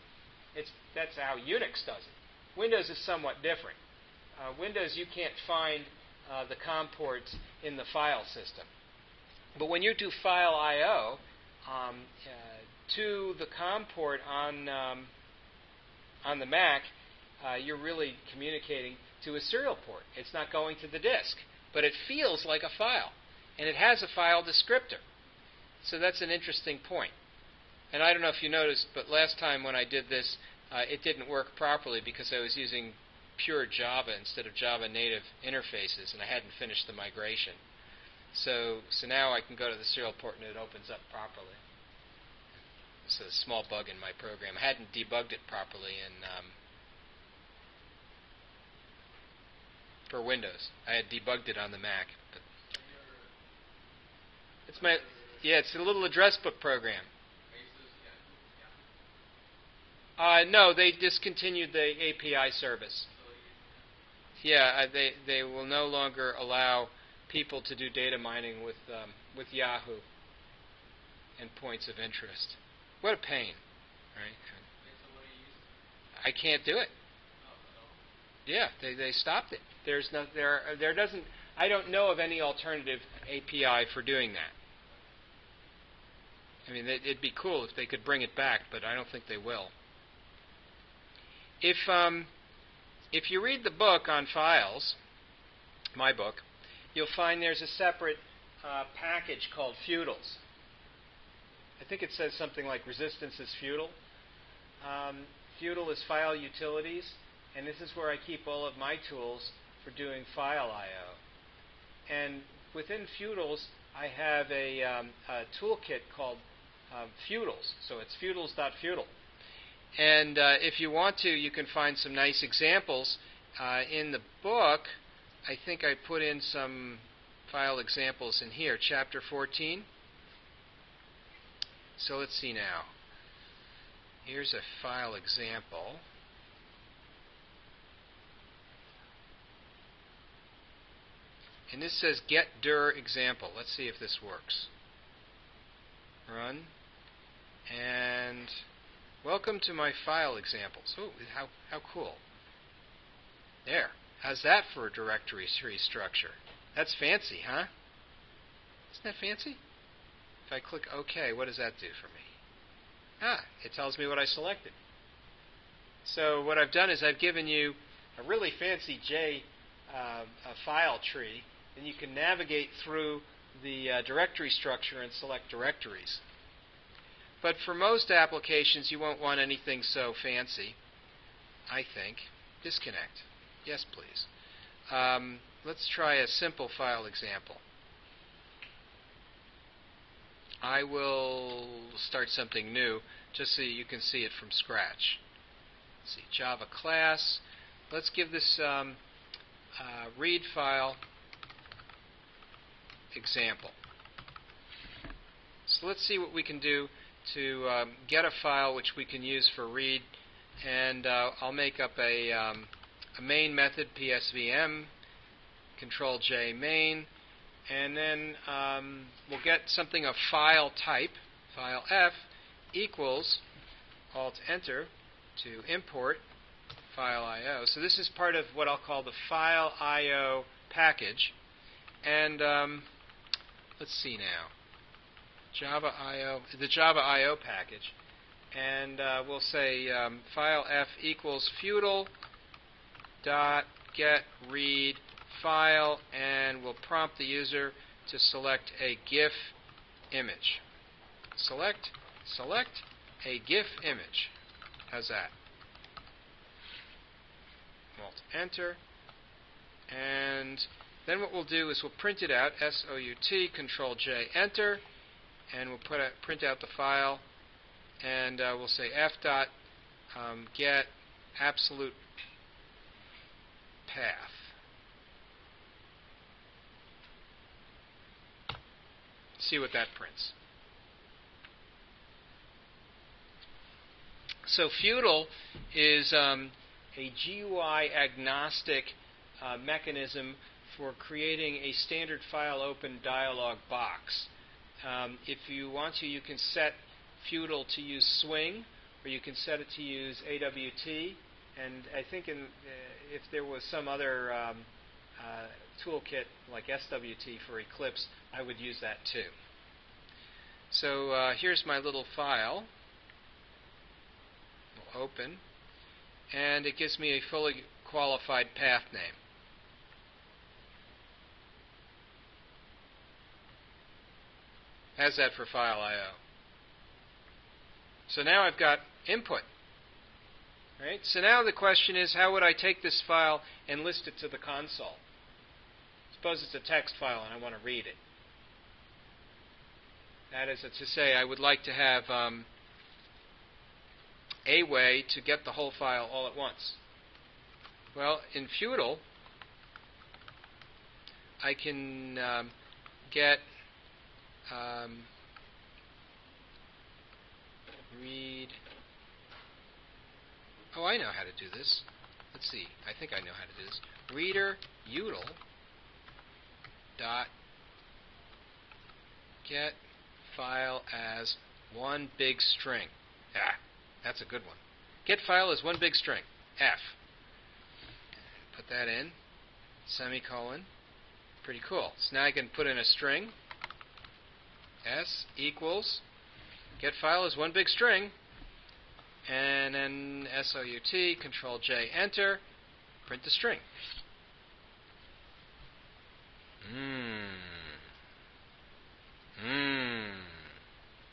That's how Unix does it. Windows is somewhat different. Windows, you can't find the COM ports in the file system. But when you do file I/O to the COM port on the Mac, you're really communicating to a serial port. It's not going to the disk, but it feels like a file, and it has a file descriptor. So that's an interesting point. And I don't know if you noticed, but last time when I did this, it didn't work properly because I was using pure Java instead of Java native interfaces, and I hadn't finished the migration. So now I can go to the serial port and it opens up properly. It's a small bug in my program. I hadn't debugged it properly for Windows. I had debugged it on the Mac. But it's a little address book program. No, they discontinued the API service. Yeah, they will no longer allow people to do data mining with Yahoo and points of interest. What a pain, right? I can't do it. Yeah, they stopped it. I don't know of any alternative API for doing that. I mean, it'd be cool if they could bring it back, but I don't think they will. If you read the book on files, my book, you'll find there's a separate package called Feudals. I think it says something like resistance is feudal. Feudal is file utilities, and this is where I keep all of my tools for doing file I/O. And within Feudals, I have a toolkit called Feudals. So it's feudals.feudal. And if you want to, you can find some nice examples. In the book, I think I put in some file examples in here, Chapter 14. So let's see now. Here's a file example. And this says get dir example. Let's see if this works. Run. And welcome to my file examples. Oh, how cool. There. How's that for a directory tree structure? That's fancy, huh? Isn't that fancy? If I click OK, what does that do for me? It tells me what I selected. So what I've done is I've given you a really fancy file tree, and you can navigate through the directory structure and select directories. But for most applications, you won't want anything so fancy, I think. Disconnect. Yes, please. Let's try a simple file example. I will start something new just so you can see it from scratch. Let's see, Java class. Let's give this read file example. So let's see what we can do to get a file which we can use for read. And I'll make up a main method, PSVM, Control J main. And then we'll get something of file type, file F, equals Alt-Enter to import file I/O. So this is part of what I'll call the file I/O package. And let's see now. Java I/O, the Java I/O package. And we'll say file F equals feudal dot get read file, and we'll prompt the user to select a GIF image. Select a GIF image. How's that? Alt-Enter. And then what we'll do is we'll print it out, SOUT, Control-J, Enter, and we'll print out the file, and we'll say f.get absolute path. See what that prints. So Feudal is a GUI agnostic mechanism for creating a standard file open dialog box. If you want to, you can set Feudal to use Swing, or you can set it to use AWT. And I think if there was some other toolkit like SWT for Eclipse, I would use that too. So here's my little file. We'll open. and it gives me a fully qualified path name. How's that for file I/O? So now I've got input. Right? So now the question is, how would I take this file and list it to the console? Suppose it's a text file and I want to read it. That is to say, I would like to have a way to get the whole file all at once. Well, in Feudal, I can get read. Oh, I know how to do this. Let's see. I think I know how to do this. Reader util dot get file as one big string. Ah, that's a good one. Get file as one big string. F. Put that in. Semicolon. Pretty cool. So now I can put in a string. S equals get file as one big string. And then SOUT, Control J, Enter, print the string.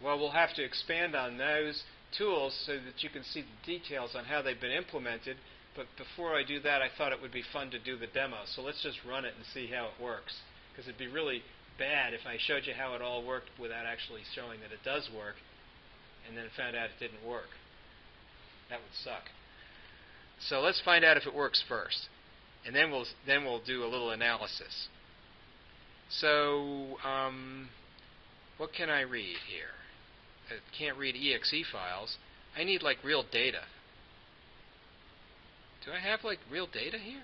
Well, we'll have to expand on those tools so that you can see the details on how they've been implemented. But before I do that, I thought it would be fun to do the demo. So let's just run it and see how it works. Because it'd be really bad if I showed you how it all worked without actually showing that it does work, and then found out it didn't work. That would suck. So let's find out if it works first, and then we'll do a little analysis. So what can I read here? I can't read exe files. I need like real data. Do I have like real data here?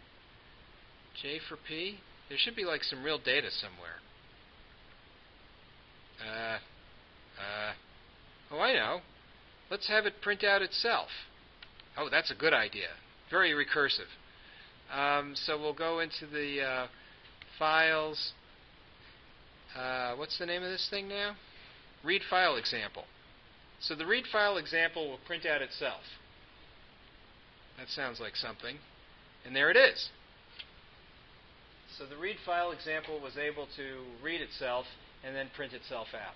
J for P? There should be like some real data somewhere. Oh, I know. Let's have it print out itself. Oh, that's a good idea. Very recursive. So we'll go into the files. What's the name of this thing now? Read file example. So the read file example will print out itself. That sounds like something. And there it is. So the read file example was able to read itself and then print itself out.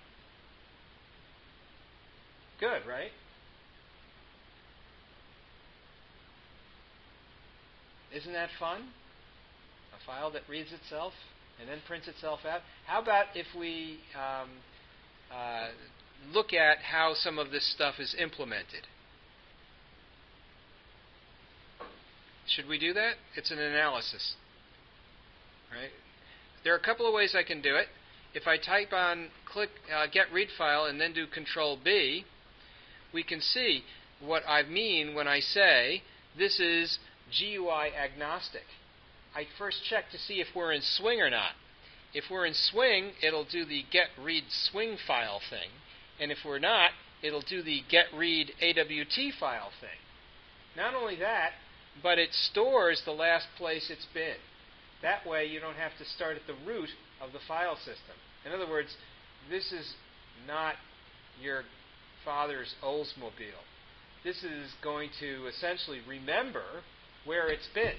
Good, right? Isn't that fun? A file that reads itself and then prints itself out. How about if we look at how some of this stuff is implemented? Should we do that? It's an analysis. Right? There are a couple of ways I can do it. If I type on click get read file and then do Control B, we can see what I mean when I say this is GUI agnostic. I first check to see if we're in swing or not. If we're in swing, it'll do the get read swing file thing. And if we're not, it'll do the get read AWT file thing. Not only that, but it stores the last place it's been. That way you don't have to start at the root of the file system. In other words, this is not your father's Oldsmobile. This is going to essentially remember where it's been.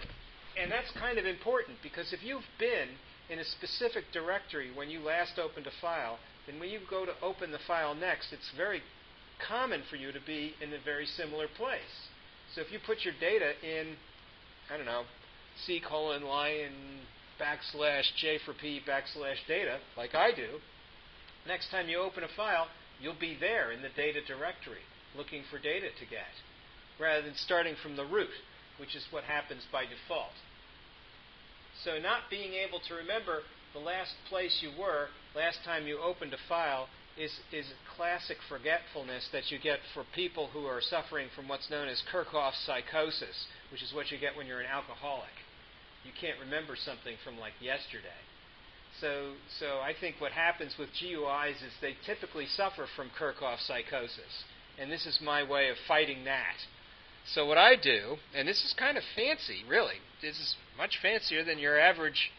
And that's kind of important, because if you've been in a specific directory when you last opened a file, then when you go to open the file next, it's very common for you to be in a very similar place. So if you put your data in, I don't know, C:\lion \J for P \data, like I do, next time you open a file, you'll be there in the data directory looking for data to get, rather than starting from the root, which is what happens by default. So not being able to remember the last place you were last time you opened a file is classic forgetfulness that you get for people who are suffering from what's known as Kirchhoff's psychosis, which is what you get when you're an alcoholic. You can't remember something from like yesterday. So I think what happens with GUIs is they typically suffer from Kirchhoff's psychosis. And this is my way of fighting that. So what I do, and this is kind of fancy, really. This is much fancier than your average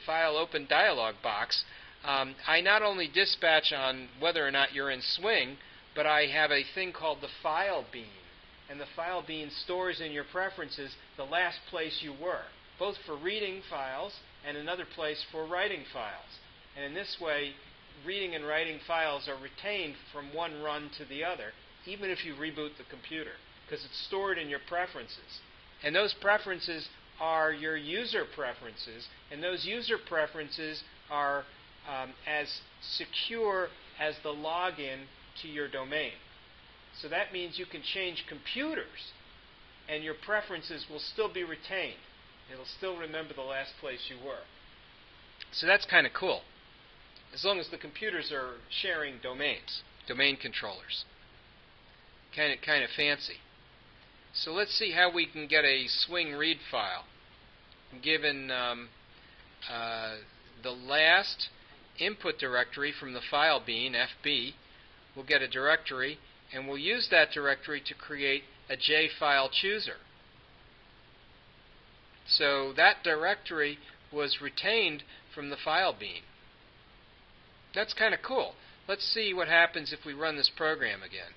file open dialog box. I not only dispatch on whether or not you're in swing, but I have a thing called the file bean. and the file bean stores in your preferences the last place you were, both for reading files and another place for writing files. And in this way, reading and writing files are retained from one run to the other, even if you reboot the computer, because it's stored in your preferences. And those preferences are your user preferences, and those user preferences are as secure as the login to your domain. So that means you can change computers, and your preferences will still be retained. It'll still remember the last place you were. So that's kind of cool, as long as the computers are sharing domains, domain controllers. Kind of fancy. So let's see how we can get a swing read file. Given the last input directory from the file bean, FB, we'll get a directory, and we'll use that directory to create a J-file chooser. So that directory was retained from the file bean. That's kind of cool. Let's see what happens if we run this program again.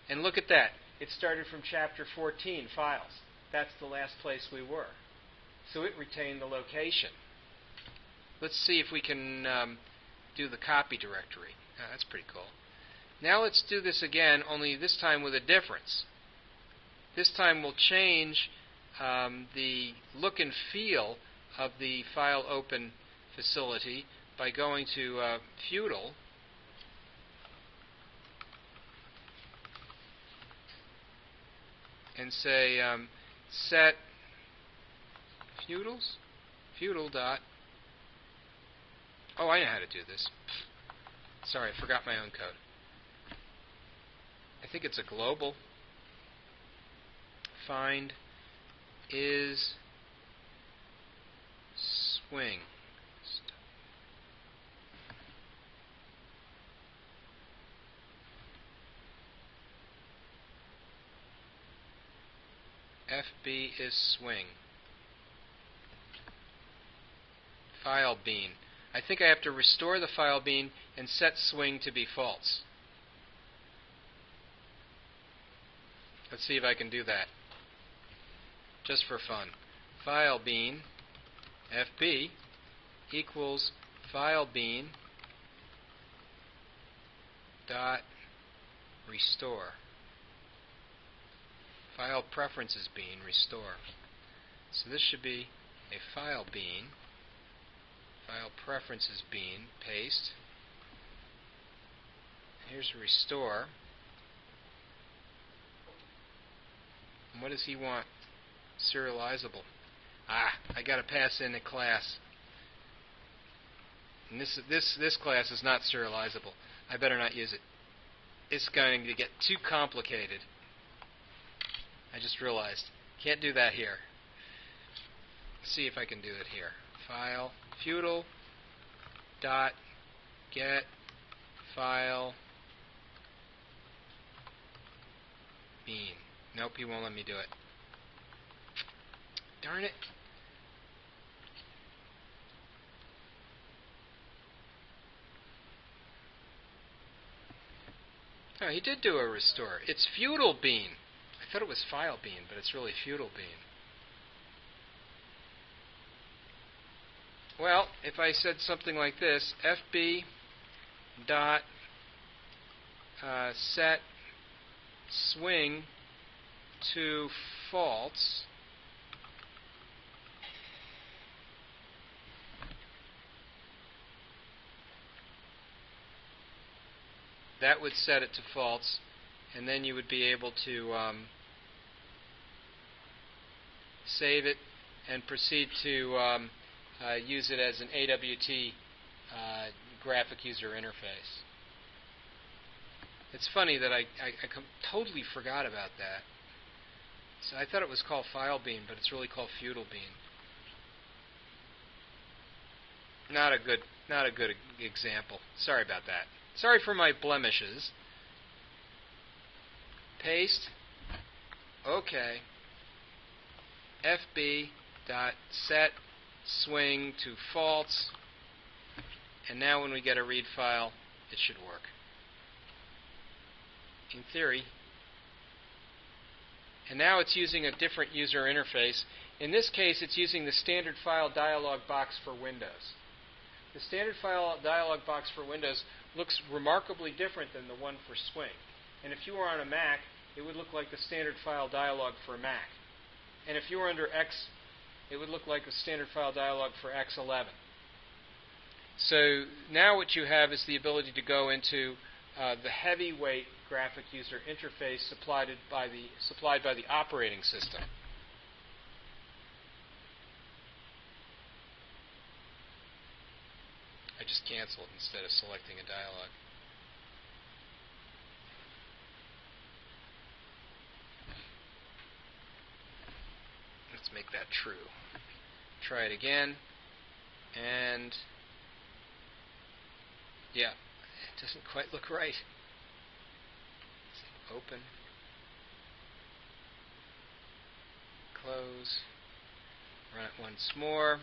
And look at that. It started from Chapter 14, Files. That's the last place we were. So it retained the location. Let's see if we can do the copy directory. That's pretty cool. Now let's do this again, only this time with a difference. This time we'll change the look and feel of the file open facility by going to Feudal, and say set feudal dot. Oh, I know how to do this. Sorry, I forgot my own code. I think it's a global. Find is swing. FB is swing. File bean. I think I have to restore the file bean and set swing to be false. Let's see if I can do that. Just for fun. File bean FB equals file bean dot restore. File preferences bean restore. So this should be a file bean, file preferences bean, paste. Here's restore. And what does he want? Serializable. I got to pass in a class. And this class is not serializable. I better not use it. It's going to get too complicated. I just realized. Can't do that here. Let's see if I can do it here. File feudal dot get file bean. Nope, he won't let me do it. Darn it. Oh, he did do a restore. It's feudal bean. I thought it was file bean, but it's really feudal bean. Well, if I said something like this, FB dot set swing to false, that would set it to false, and then you would be able to save it and proceed to use it as an AWT graphic user interface. It's funny that I totally forgot about that. So I thought it was called file bean, but it's really called feudal bean. Not a good example. Sorry about that. Sorry for my blemishes. Paste. Okay. FB dot set swing to false, and now when we get a read file, it should work. In theory, And now it's using a different user interface. In this case, it's using the standard file dialog box for Windows. The standard file dialog box for Windows looks remarkably different than the one for Swing. And if you were on a Mac, it would look like the standard file dialog for Mac. And if you were under X, it would look like the standard file dialog for X11. So now what you have is the ability to go into the heavyweight graphic user interface supplied by the operating system. I just canceled instead of selecting a dialog. Let's make that true. Try it again. And yeah, it doesn't quite look right. Open. Close. Run it once more.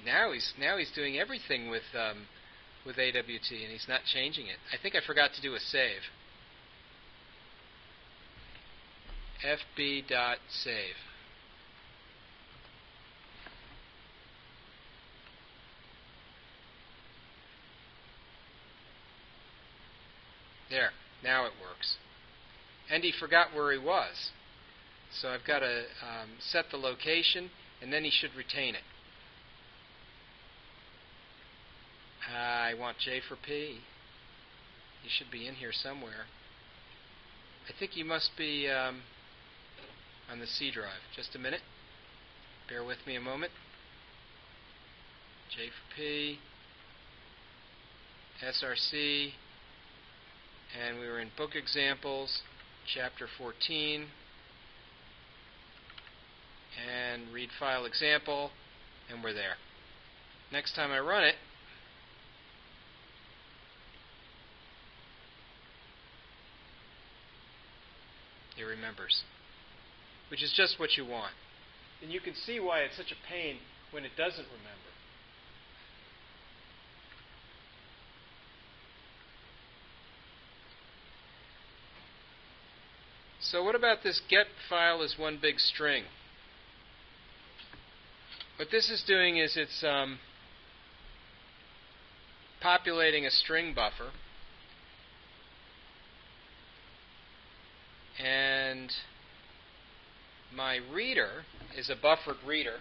Now he's doing everything with AWT, and he's not changing it. I think I forgot to do a save. fb.save. There, now it works. And he forgot where he was. So I've got to set the location, and then he should retain it. I want J for P. You should be in here somewhere. I think you must be on the C drive. Just a minute. Bear with me a moment. J for P. SRC. And we were in Book Examples, Chapter 14. And Read File Example. And we're there. Next time I run it, it remembers, which is just what you want. And you can see why it's such a pain when it doesn't remember. So what about this get file is one big string? What this is doing is it's populating a string buffer. And my reader is a buffered reader.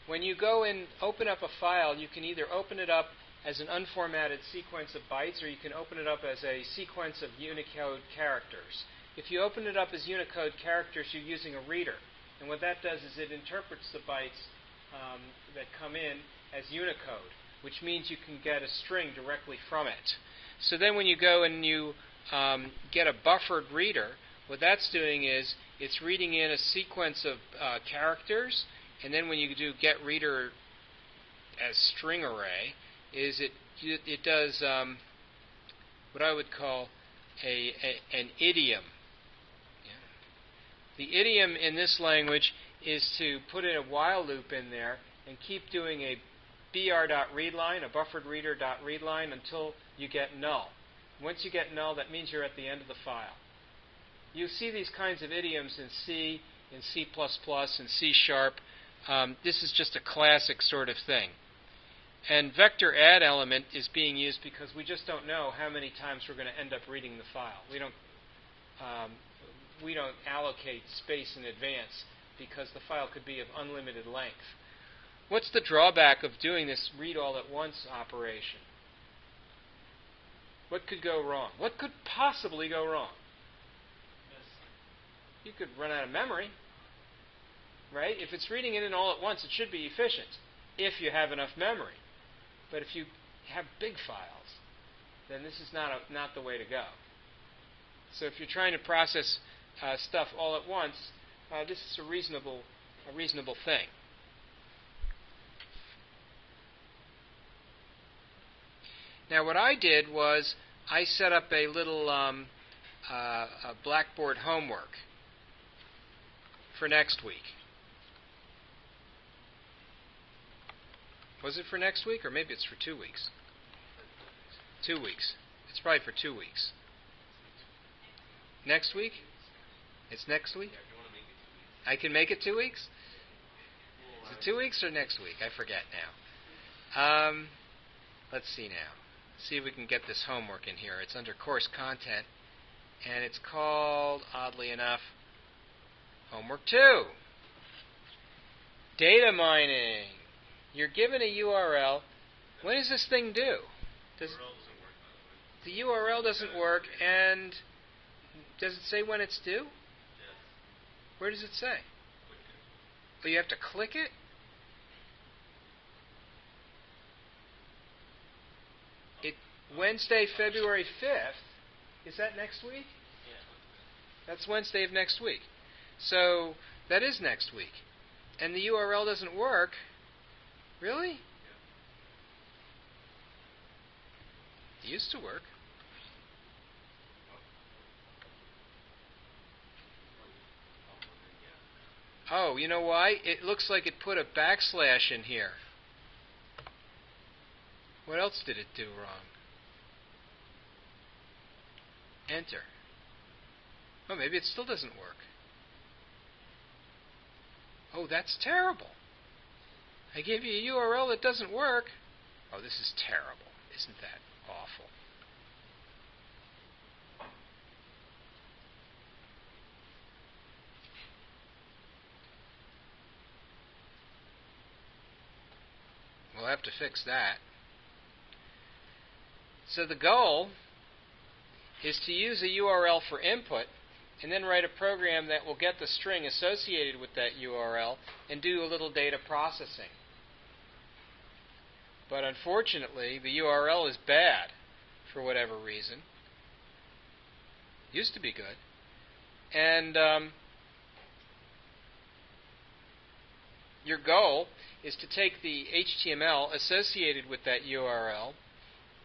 When you go and open up a file, you can either open it up as an unformatted sequence of bytes, or you can open it up as a sequence of Unicode characters. If you open it up as Unicode characters, you're using a reader. And what that does is it interprets the bytes that come in as Unicode, which means you can get a string directly from it. So then when you go and you get a buffered reader, what that's doing is it's reading in a sequence of characters, and then when you do get reader as string array, is it does what I would call an idiom. Yeah. The idiom in this language is to put in a while loop in there and keep doing a br.readline, a buffered reader.readline, until you get null. Once you get null, that means you're at the end of the file. You see these kinds of idioms in C, in C++, and C#. This is just a classic sort of thing. And vector add element is being used because we just don't know how many times we're going to end up reading the file. We don't allocate space in advance because the file could be of unlimited length. What's the drawback of doing this read all at once operation? What could go wrong? What could possibly go wrong? You could run out of memory, right? If it's reading it in all at once, it should be efficient if you have enough memory. But if you have big files, then this is not the way to go. So if you're trying to process stuff all at once, this is a reasonable thing. Now what I did was I set up a little a Blackboard homework for next week. Was it for next week, or maybe it's for 2 weeks? 2 weeks. It's probably for 2 weeks. Next week? It's next week? Yeah, if you want to make it 2 weeks. I can make it 2 weeks? Is it 2 weeks or next week? I forget now. Let's see now. See if we can get this homework in here. It's under course content, and it's called, oddly enough, Homework 2. Data mining. You're given a URL. What does this thing do? URL doesn't work, by the way. The URL doesn't work, and does it say when it's due? Yes. Where does it say? Click it. Oh, you have to click it? Wednesday, February 5th. Is that next week? Yeah. That's Wednesday of next week. So that is next week. And the URL doesn't work. Really? Yeah. It used to work. Oh, you know why? It looks like it put a backslash in here. What else did it do wrong? Enter. Oh, maybe it still doesn't work. Oh, that's terrible. I gave you a URL that doesn't work. Oh, this is terrible. Isn't that awful? We'll have to fix that. So the goal is to use a URL for input and then write a program that will get the string associated with that URL and do a little data processing. But unfortunately, the URL is bad for whatever reason. Used to be good. And your goal is to take the HTML associated with that URL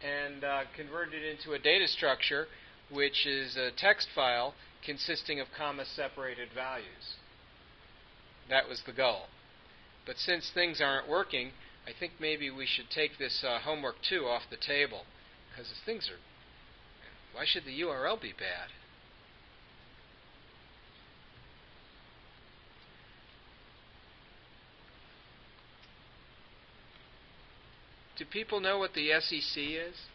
and convert it into a data structure, which is a text file consisting of comma-separated values. That was the goal. But since things aren't working, I think maybe we should take this homework 2 off the table, because things are... Why should the URL be bad? Do people know what the SEC is?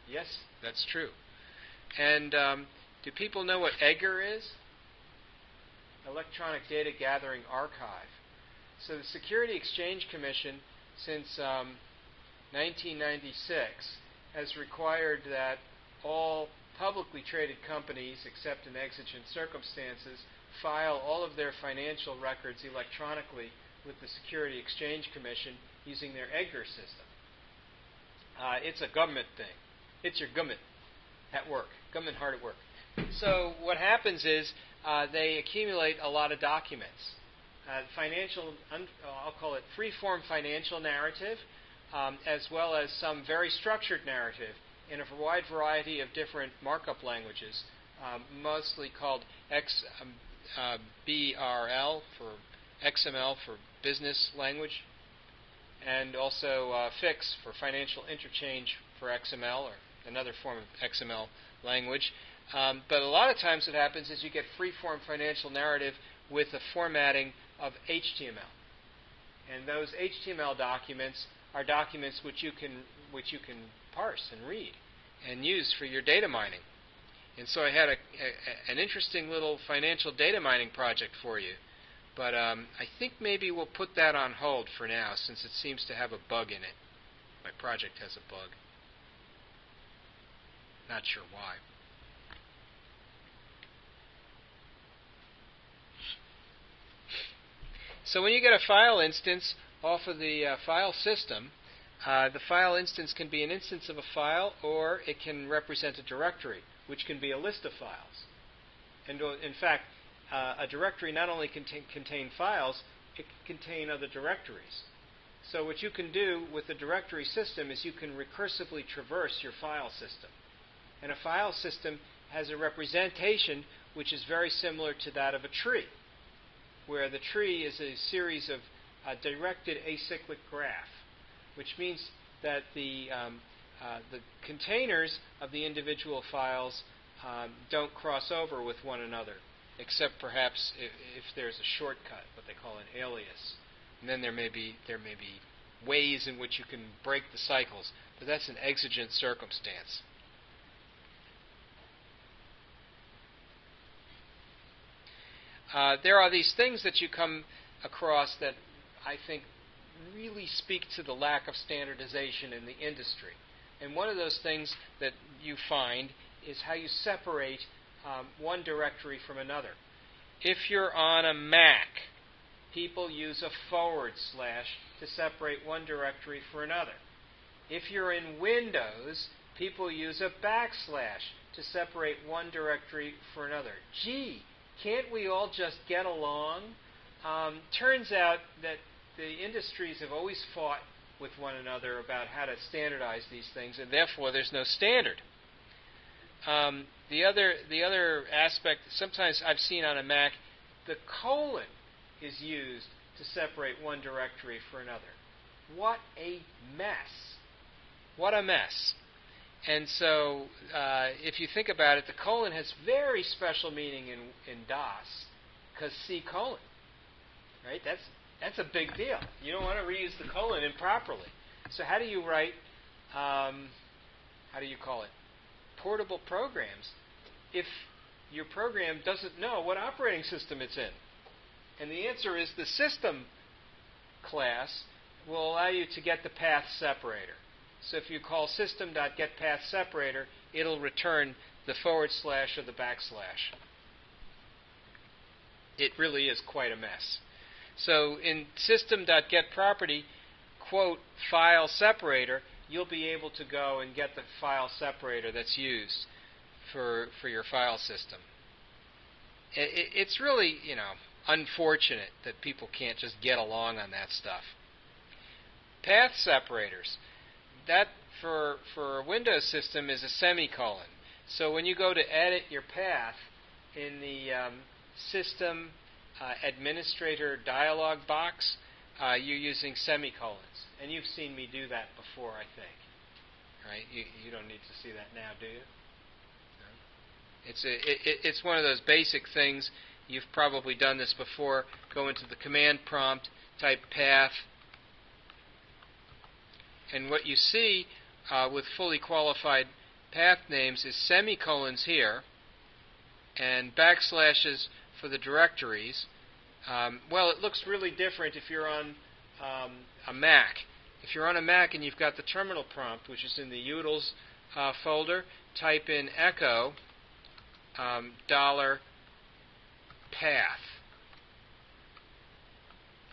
Yes, that's true. And do people know what EGAR is? Electronic Data Gathering Archive. So the Security Exchange Commission, since 1996, has required that all publicly traded companies, except in exigent circumstances, file all of their financial records electronically with the Security Exchange Commission using their EGAR system. It's a government thing. It's your government at work, government hard at work. So what happens is they accumulate a lot of documents. I'll call it free-form financial narrative, as well as some very structured narrative in a wide variety of different markup languages, mostly called BRL for XML for business language, and also FIX for financial interchange for XML, or another form of XML language. But a lot of times what happens is you get free-form financial narrative with the formatting of HTML. And those HTML documents are documents which you can parse and read and use for your data mining. And so I had an interesting little financial data mining project for you. But I think maybe we'll put that on hold for now, since it seems to have a bug in it. My project has a bug. Not sure why. So when you get a file instance off of the file system, the file instance can be an instance of a file, or it can represent a directory, which can be a list of files. And in fact, a directory not only can contain files, it can contain other directories. So what you can do with the directory system is you can recursively traverse your file system. And a file system has a representation which is very similar to that of a tree, where the tree is a series of directed acyclic graph, which means that the The containers of the individual files don't cross over with one another, except perhaps if there's a shortcut, what they call an alias. And then there may be ways in which you can break the cycles, but that's an exigent circumstance. There are these things that you come across that I think really speak to the lack of standardization in the industry. And one of those things that you find is how you separate one directory from another. If you're on a Mac, people use a / to separate one directory from another. If you're in Windows, people use a / to separate one directory from another. Gee, can't we all just get along? Turns out that the industries have always fought with one another about how to standardize these things, and therefore there's no standard. The other aspect, sometimes I've seen on a Mac, the colon is used to separate one directory from another. What a mess. What a mess. And so, if you think about it, the colon has very special meaning in DOS, because C colon, right? That's a big deal. You don't want to reuse the colon improperly. So how do you write, portable programs if your program doesn't know what operating system it's in? And the answer is the system class will allow you to get the path separator. So if you call system.getPathSeparator, it'll return the / or the \. It really is quite a mess. So in system.getProperty, quote, file separator, you'll be able to go and get the file separator that's used for your file system. It's really, unfortunate that people can't just get along on that stuff. Path separators. That, for a Windows system, is a semicolon. So when you go to edit your path in the System Administrator dialog box, you're using semicolons. And you've seen me do that before, I think. Right? You don't need to see that now, do you? No? It's one of those basic things. You've probably done this before. Go into the command prompt, type path, and what you see with fully qualified path names is semicolons here and backslashes for the directories. Well, it looks really different if you're on a Mac. If you're on a Mac and you've got the terminal prompt, which is in the utils folder, type in echo $path.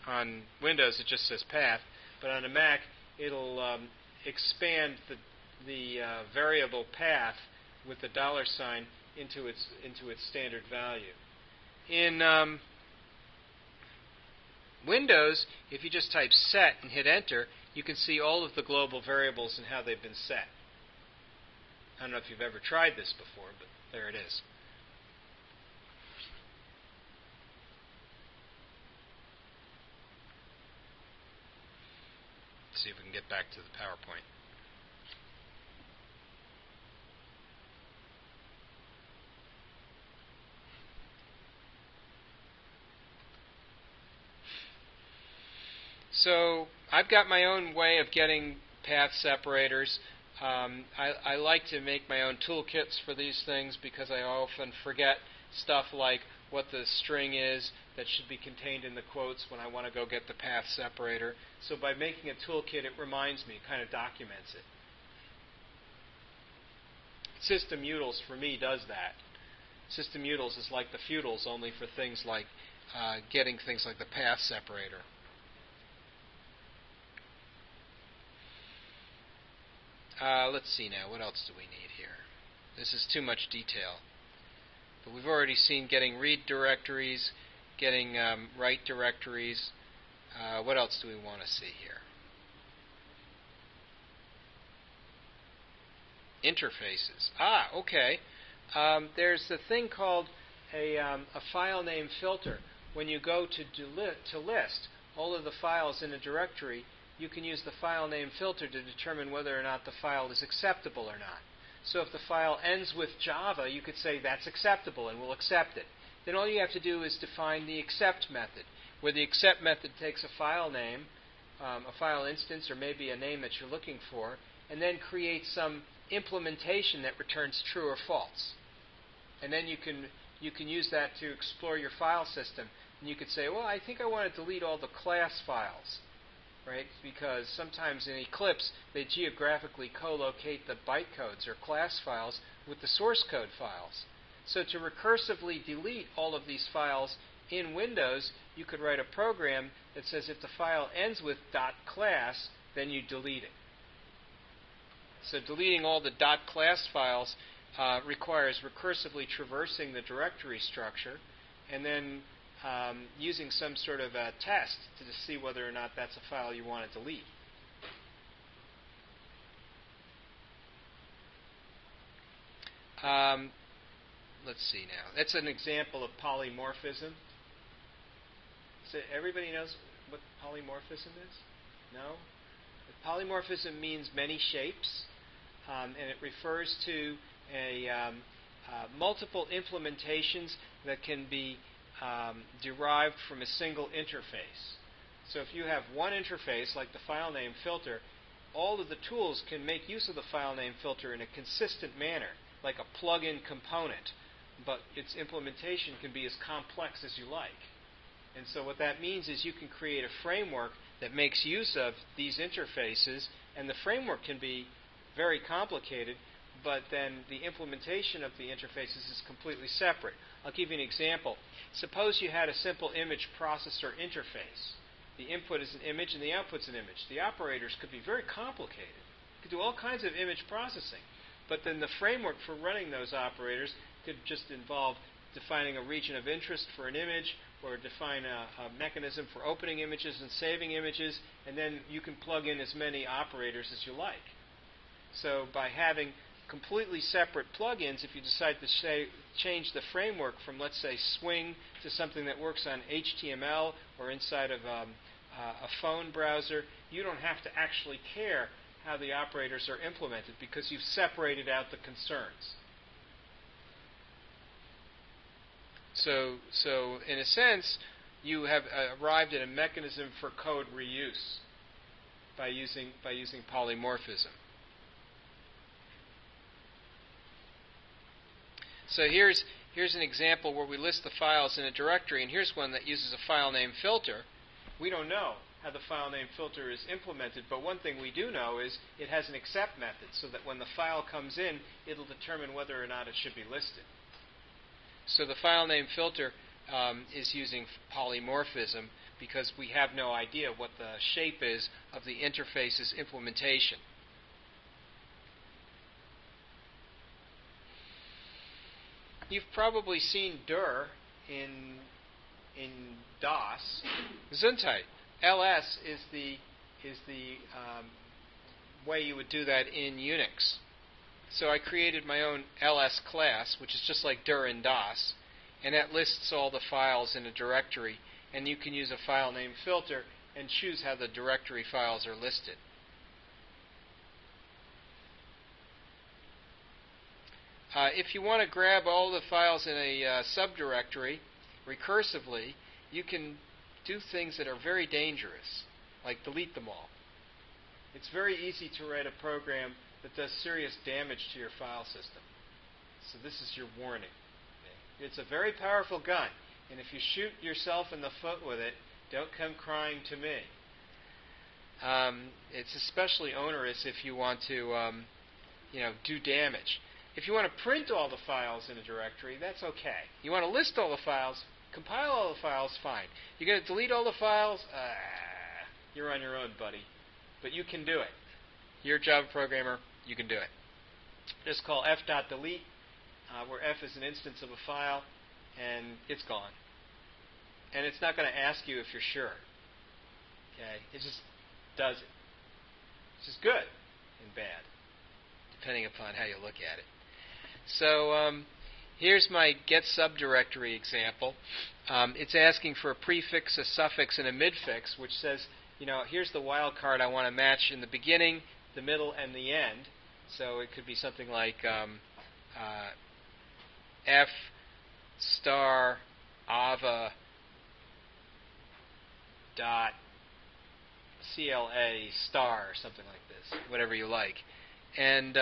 On Windows, it just says path, but on a Mac, it'll expand the variable path with the $sign into its standard value. In Windows, if you just type set and hit enter, you can see all of the global variables and how they've been set. I don't know if you've ever tried this before, but there it is. Let's see if we can get back to the PowerPoint. So I've got my own way of getting path separators. I like to make my own toolkits for these things because I often forget stuff like what the string is that should be contained in the quotes when I want to go get the path separator. So by making a toolkit, it reminds me, kind of documents it. System utils, for me, does that. System utils is like the feudals, only for things like getting things like the path separator. Let's see now, what else do we need here? This is too much detail. But we've already seen getting read directories, getting write directories. What else do we want to see here? Interfaces. Okay. There's a thing called a file name filter. When you go to list all of the files in a directory, you can use the file name filter to determine whether or not the file is acceptable or not. So if the file ends with Java, you could say that's acceptable and we'll accept it. Then all you have to do is define the accept method, where the accept method takes a file name, a file instance, or maybe a name that you're looking for, and then creates some implementation that returns true or false. And then you can use that to explore your file system. And you could say, well, I think I want to delete all the class files, right? Because sometimes in Eclipse, they geographically co-locate the bytecodes or class files with the source code files. So to recursively delete all of these files in Windows, you could write a program that says if the file ends with .class, then you delete it. So deleting all the .class files requires recursively traversing the directory structure and then using some sort of a test to see whether or not that's a file you want to delete. Let's see now. That's an example of polymorphism. So everybody knows what polymorphism is? No? Polymorphism means many shapes, and it refers to multiple implementations that can be derived from a single interface. So if you have one interface, like the file name filter, all of the tools can make use of the file name filter in a consistent manner, like a plug-in component, but its implementation can be as complex as you like. And so what that means is you can create a framework that makes use of these interfaces, and the framework can be very complicated, but then the implementation of the interfaces is completely separate. I'll give you an example. Suppose you had a simple image processor interface. The input is an image and the output's an image. The operators could be very complicated. You could do all kinds of image processing. But then the framework for running those operators could just involve defining a region of interest for an image, or define a mechanism for opening images and saving images, and then you can plug in as many operators as you like. So by having completely separate plugins, if you decide to change the framework from, let's say, Swing to something that works on HTML or inside of a phone browser, you don't have to actually care how the operators are implemented because you've separated out the concerns. So in a sense, you have arrived at a mechanism for code reuse by using polymorphism. So here's an example where we list the files in a directory, and here's one that uses a file name filter. We don't know how the file name filter is implemented, but one thing we do know is it has an accept method, so that when the file comes in, it'll determine whether or not it should be listed. So the file name filter is using polymorphism because we have no idea what the shape is of the interface's implementation. You've probably seen dir in DOS. Gesundheit. ls is the way you would do that in Unix. So I created my own ls class, which is just like dir in DOS, and that lists all the files in a directory, and you can use a file name filter and choose how the directory files are listed. If you want to grab all the files in a subdirectory recursively, you can do things that are very dangerous, like delete them all. It's very easy to write a program that does serious damage to your file system. So this is your warning. It's a very powerful gun, and if you shoot yourself in the foot with it, don't come crying to me. It's especially onerous if you want to do damage. If you want to print all the files in a directory, that's okay. You want to list all the files, compile all the files, fine. You're going to delete all the files? You're on your own, buddy. But you can do it. You're a Java programmer, you can do it. Just call f.delete, where f is an instance of a file, and it's gone. And it's not going to ask you if you're sure. Okay? It just does it. Which is good and bad, depending upon how you look at it. So here's my get subdirectory example. It's asking for a prefix, a suffix, and a midfix, which says here's the wildcard I want to match in the beginning, the middle, and the end. So it could be something like F star ava dot CLA star, or something like this, whatever you like. And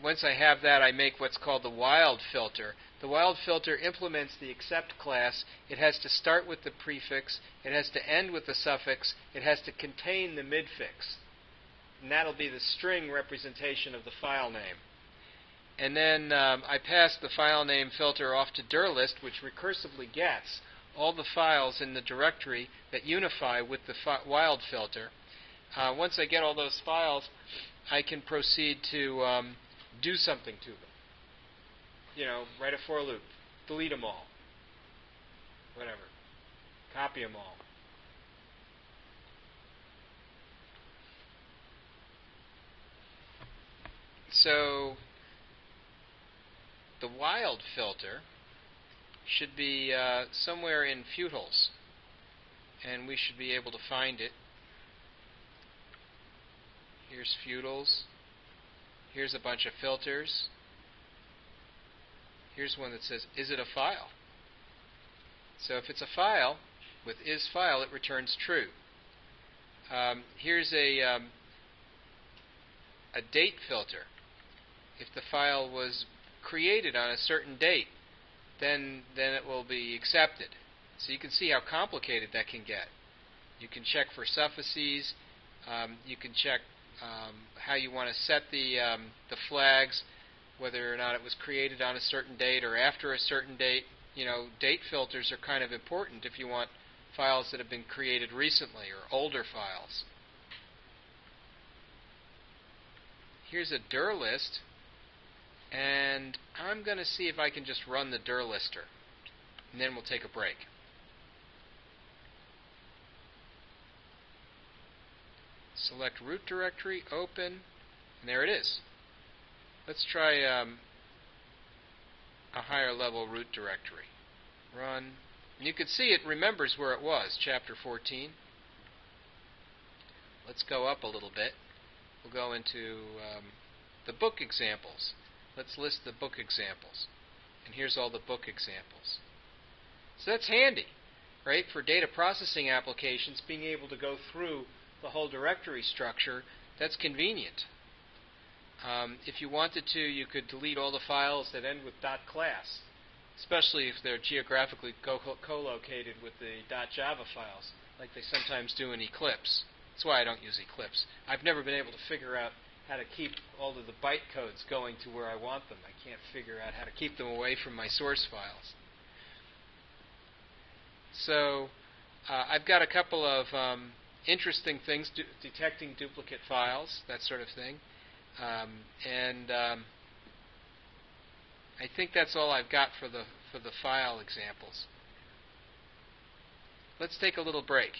once I have that, I make what's called the wild filter. The wild filter implements the accept class. It has to start with the prefix. It has to end with the suffix. It has to contain the midfix. And that'll be the string representation of the file name. And then I pass the file name filter off to dirlist, which recursively gets all the files in the directory that unify with the wild filter. Once I get all those files, I can proceed to do something to them. Write a for loop, delete them all, whatever, copy them all. So the wild filter should be somewhere in futils, and we should be able to find it. Here's futils. Here's a bunch of filters. Here's one that says, is it a file? So if it's a file, with isFile, it returns true. Here's a date filter. If the file was created on a certain date, then it will be accepted. So you can see how complicated that can get. You can check for suffixes. You can check how you want to set the flags, whether or not it was created on a certain date or after a certain date. Date filters are kind of important if you want files that have been created recently or older files. Here's a dir list, and I'm going to see if I can just run the dir lister, and then we'll take a break. Select root directory, open, and there it is. Let's try a higher level root directory. Run. And you can see it remembers where it was, chapter 14. Let's go up a little bit. We'll go into the book examples. Let's list the book examples. And here's all the book examples. So that's handy, right? For data processing applications, being able to go through the whole directory structure, that's convenient. If you wanted to, you could delete all the files that end with .class, especially if they're geographically co-located with the .java files, like they sometimes do in Eclipse. That's why I don't use Eclipse. I've never been able to figure out how to keep all of the byte codes going to where I want them. I can't figure out how to keep them away from my source files. So I've got a couple of interesting things, detecting duplicate files, that sort of thing. I think that's all I've got for the file examples. Let's take a little break.